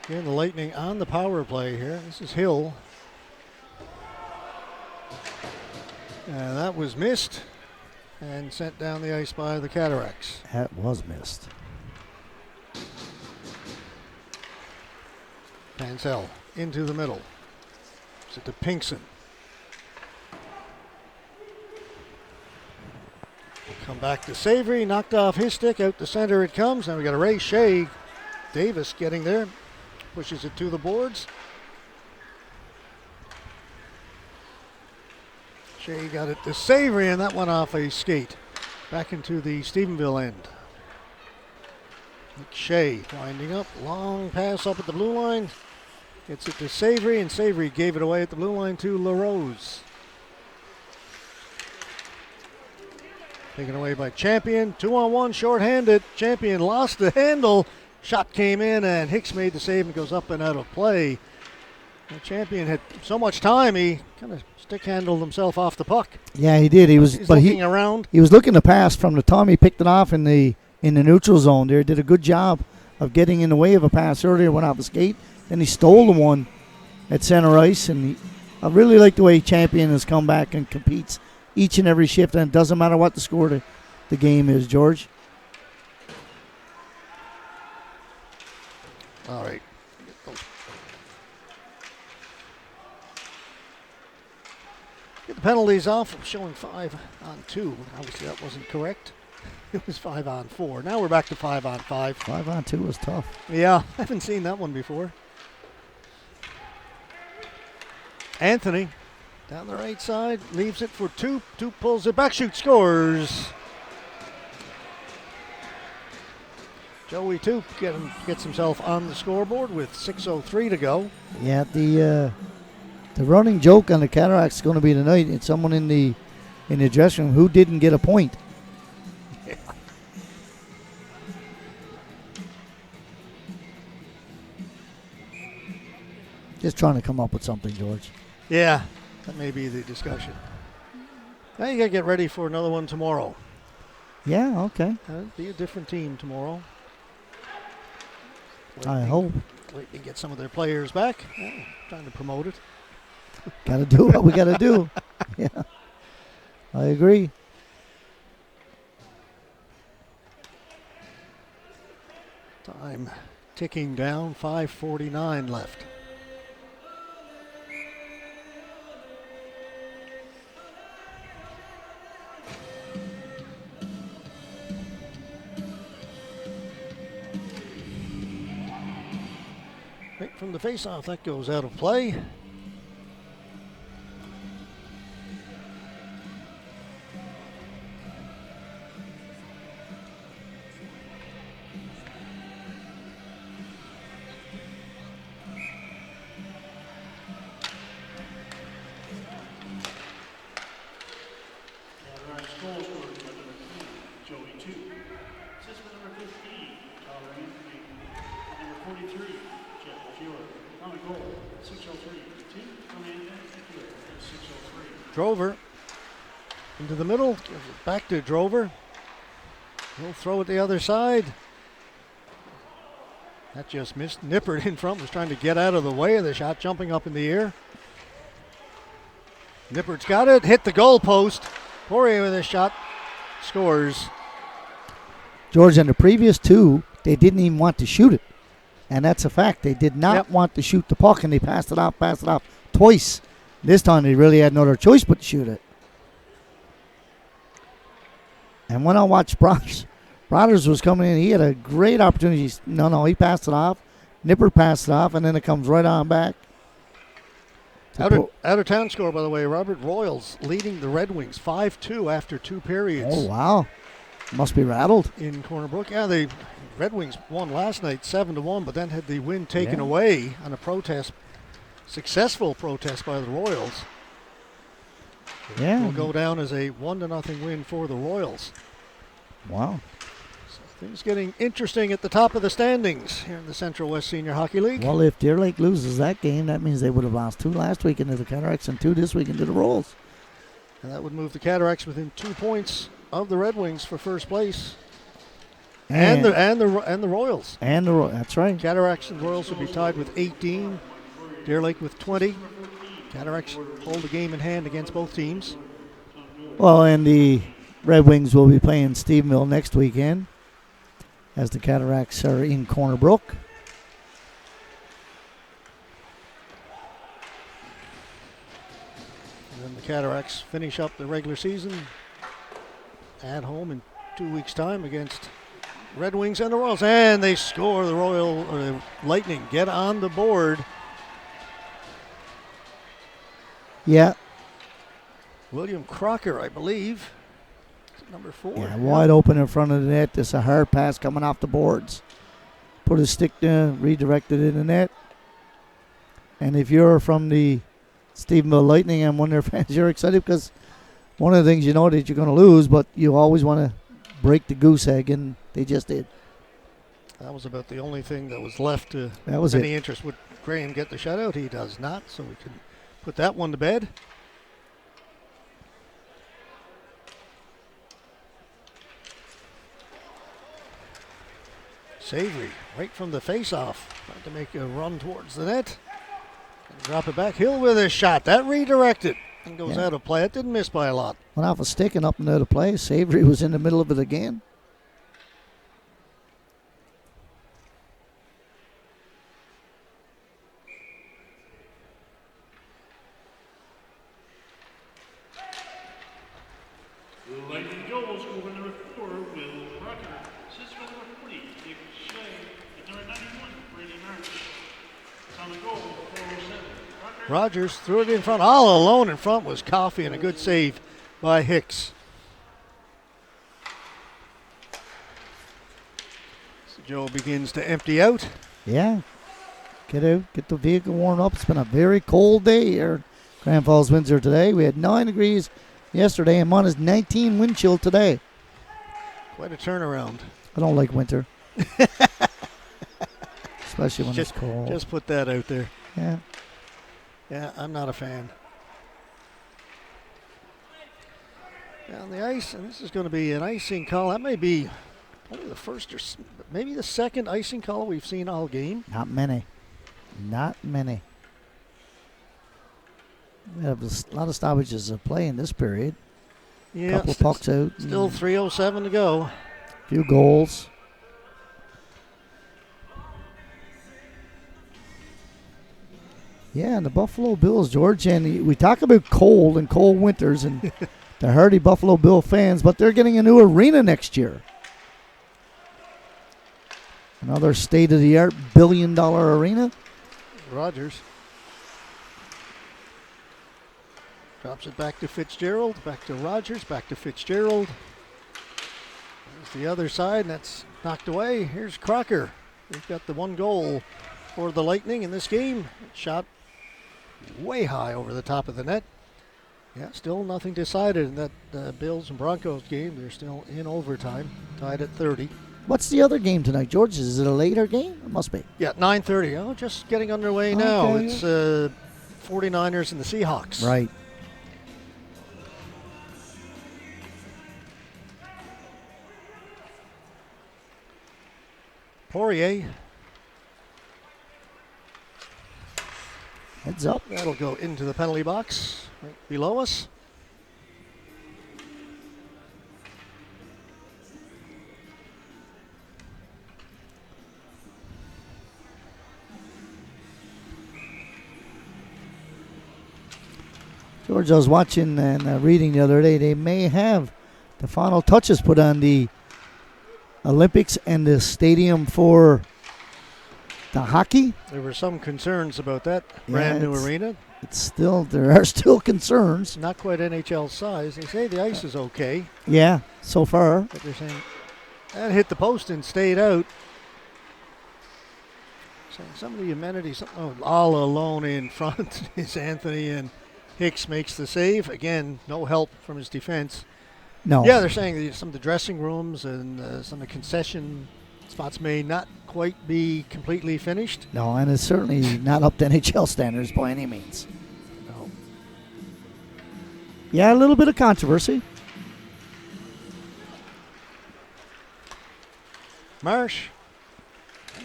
Again, the Lightning on the power play here. This is Hill. And that was missed and sent down the ice by the Cataracts. That was missed. Pansell into the middle. It's to Pinkson. Come back to Savory, knocked off his stick, out the center it comes. Now we got a Ray Shea Davis getting there, pushes it to the boards. Shea got it to Savory, and that went off a skate. Back into the Stephenville end. Shea winding up, long pass up at the blue line. Gets it to Savory, and Savory gave it away at the blue line to LaRose. Taken away by Champion. 2-on-1, short-handed. Champion lost the handle. Shot came in, and Hicks made the save and goes up and out of play. The Champion had so much time, he kind of stick-handled himself off the puck. Yeah, he did. He's looking around. He was looking to pass from the time he picked it off in the neutral zone there. Did a good job of getting in the way of a pass earlier, went off the skate. Then he stole the one at center ice, and I really like the way Champion has come back and competes each and every shift, and it doesn't matter what the score of the game is, George. All right. Get the penalties off. I'm showing 5-on-2. Obviously that wasn't correct. It was 5-on-4. Now we're back to 5-on-5. 5-on-2 was tough. Yeah, I haven't seen that one before. Anthony down the right side, leaves it for Toop. Toop pulls it back, shoots, scores. Joey Toop gets himself on the scoreboard with 6:03 to go. Yeah, the running joke on the Cataracts is going to be tonight. It's someone in the dressing room who didn't get a point. Yeah. Just trying to come up with something, George. Yeah, that may be the discussion. Now you got to get ready for another one tomorrow. Yeah, okay. Be a different team tomorrow. I hope. Wait to get some of their players back. Yeah, trying to promote it. Got to do what we got to do. Yeah, I agree. Time ticking down, 5:49 left. Right from the face-off, that goes out of play. Cataracts goal scored by number 3, Joey 2. Assist by number 15, Tyler Anthony. Number 43, Jeff Fiore. On a goal, 6:03. Team from Anthony Fiore, 6:03. Drover into the middle, gives it back to Drover. He'll throw it the other side. That just missed. Nippert in front was trying to get out of the way of the shot, jumping up in the air. Nippert's got it, hit the goal post. Poirier with a shot, scores. George, in the previous two, they didn't even want to shoot it. And that's a fact. They did not want to shoot the puck, and they passed it off twice. This time they really had no other choice but to shoot it. And when I watched Brothers was coming in, he had a great opportunity. No, he passed it off. Nippert passed it off, and then it comes right on back. Out of town score, by the way, Robert Royals leading the Red Wings 5-2 after 2 periods. Oh, wow. Must be rattled. In Corner Brook. Yeah, the Red Wings won last night 7-1, but then had the win taken away on a successful protest by the Royals. Yeah. It will go down as a 1-0 win for the Royals. Wow. So things getting interesting at the top of the standings here in the Central West Senior Hockey League. Well, if Deer Lake loses that game, that means they would have lost 2 last week into the Cataracts and 2 this week into the Rolls. And that would move the Cataracts within 2 points of the Red Wings for first place. And the Royals. That's right. Cataracts and Royals would be tied with 18. Deer Lake with 20. Cataracts hold the game in hand against both teams. Well, and the Red Wings will be playing Stephenville next weekend as the Cataracts are in Corner Brook. And then the Cataracts finish up the regular season at home in 2 weeks' time against Red Wings and the Royals. And they score. The Lightning get on the board. Yeah. William Crocker, I believe. Number 4. Yeah, wide open in front of the net. There's a hard pass coming off the boards. Put his stick down, redirected it in the net. And if you're from the Stephenville Lightning and one of their fans, you're excited because one of the things you know that you're going to lose, but you always want to break the goose egg, and they just did. That was about the only thing that was left to That was any it. interest. Would Graham get the shutout? He does not, so we can put that one to bed. Savory, right from the face-off, trying to make a run towards the net. And drop it back. Hill with a shot. That redirected and goes out of play. It didn't miss by a lot. Went off a stick and up and out of play. Savory was in the middle of it again. The Lightning goals over number 4, Will Crocker. Assists for number 40, Nick Shea. At number 91, Brady Marsh. On the goal, 407. Crocker. Rogers threw it in front. All alone in front was Coffey, and a good save by Hicks. So Joe begins to empty out. Yeah. Get out, get the vehicle warmed up. It's been a very cold day here in Grand Falls, Windsor today. We had 9 degrees yesterday and minus 19 wind chill today. Quite a turnaround. I don't like winter. Especially when it's cold. Just put that out there. Yeah. Yeah, I'm not a fan. Down the ice, and this is going to be an icing call. That may be only the first or maybe the second icing call we've seen all game. Not many. Not many. We have a lot of stoppages of play in this period. Yeah, Couple of pucks out. Still 3:07 to go. Few goals. Yeah, and the Buffalo Bills, George, and we talk about cold and cold winters and the hardy Buffalo Bill fans, but they're getting a new arena next year. Another state-of-the-art billion-dollar arena. Rogers drops it back to Fitzgerald, back to Rogers, back to Fitzgerald. There's the other side, and that's knocked away. Here's Crocker. We've got the 1 goal for the Lightning in this game. Shot way high over the top of the net. Yeah, still nothing decided in that Bills and Broncos game. They're still in overtime, tied at 30. What's the other game tonight, George? Is it a later game? It must be. Yeah, 9:30. Oh, just getting underway now. Okay. It's 49ers and the Seahawks. Right. Poirier. Heads up. That'll go into the penalty box right below us. George, I was watching and reading the other day, they may have the final touches put on the Olympics and the stadium for the hockey. There were some concerns about that brand new arena. It's still, there are still concerns. Not quite NHL size. They say the ice is okay, Yeah, so far. but they're saying that hit the post and stayed out. Saying some of the amenities, all alone in front is Anthony, and Hicks makes the save. Again, no help from his defense. No. Yeah, they're saying that some of the dressing rooms and some of the concession spots may not quite be completely finished. No, and it's certainly not up to NHL standards by any means. No. Yeah, a little bit of controversy. Marsh,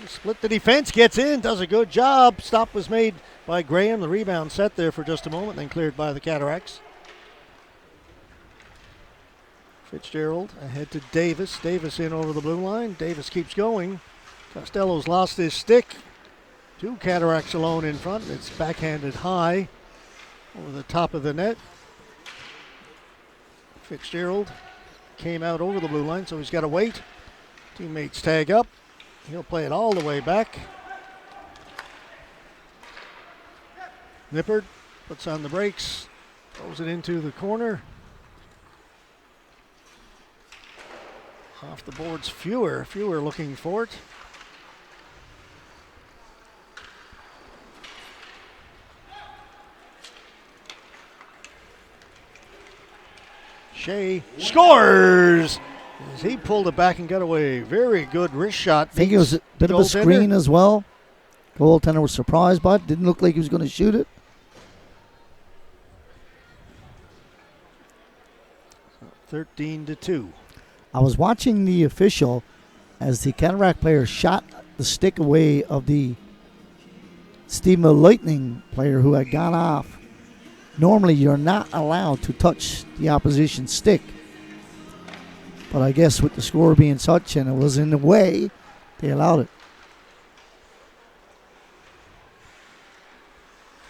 split the defense, gets in, does a good job. Stop was made by Graham. The rebound set there for just a moment, then cleared by the Cataracts. Fitzgerald ahead to Davis. Davis in over the blue line. Davis keeps going. Costello's lost his stick. 2 Cataracts alone in front. It's backhanded high over the top of the net. Fitzgerald came out over the blue line, so he's got to wait. Teammates tag up. He'll play it all the way back. Nippert puts on the brakes, throws it into the corner. Off the boards, Fewer looking for it. Shea scores! As he pulled it back and got away. Very good wrist shot. I think it was a bit of a screen as well. Goaltender was surprised by it. Didn't look like he was going to shoot it. 13-2. I was watching the official as the Cataract player shot the stick away of the Stevenville Lightning player who had gone off. Normally, you're not allowed to touch the opposition stick. But I guess with the score being such and it was in the way, they allowed it.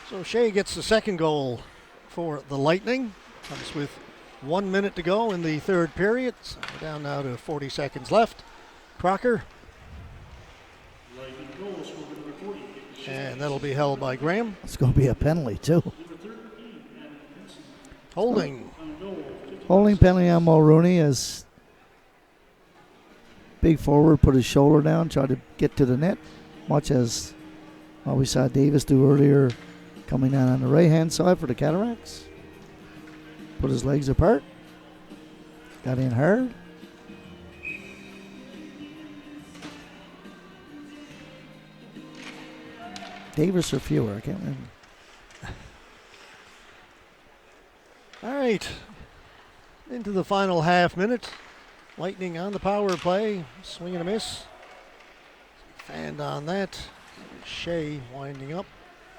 So Shea gets the second goal for the Lightning. Comes with 1 minute to go in the third period. So we're down now to 40 seconds left. Crocker. Lightning goal, scored number 40. And that'll be held by Graham. It's going to be a penalty, too. Number 13, Adam Henson. Holding. On goal, 50. Holding penalty on Mulrooney as big forward put his shoulder down, tried to get to the net, much as we saw Davis do earlier coming down on the right-hand side for the Cataracts. Put his legs apart. Got in hard. Davis or Fewer, I can't remember. All right. Into the final half minute. Lightning on the power play. Swing and a miss. Fanned on that. Shea winding up.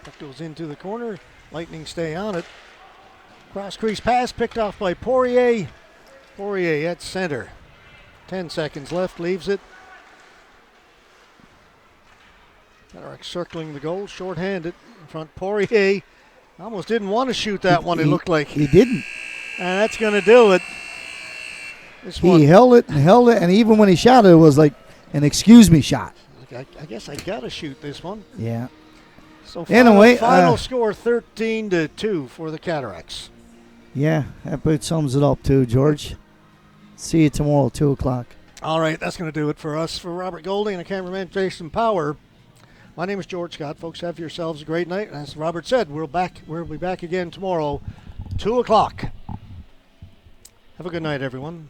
Puck goes into the corner. Lightning stay on it. Cross crease pass picked off by Poirier. Poirier at center. 10 seconds left. Leaves it. Cataracts circling the goal. Short-handed. In front. Poirier almost didn't want to shoot that one. It looked like. He didn't. And that's going to do it. This one. He held it, and even when he shot it, it was like an excuse me shot. I guess I got to shoot this one. Yeah. So Anyway, final score 13-2 for the Cataracts. Yeah, that about sums it up too, George. See you tomorrow, 2 o'clock. All right, that's going to do it for us. For Robert Golding and the cameraman Jason Power, my name is George Scott. Folks, have yourselves a great night. As Robert said, we'll be back again tomorrow, 2 o'clock. Have a good night, everyone.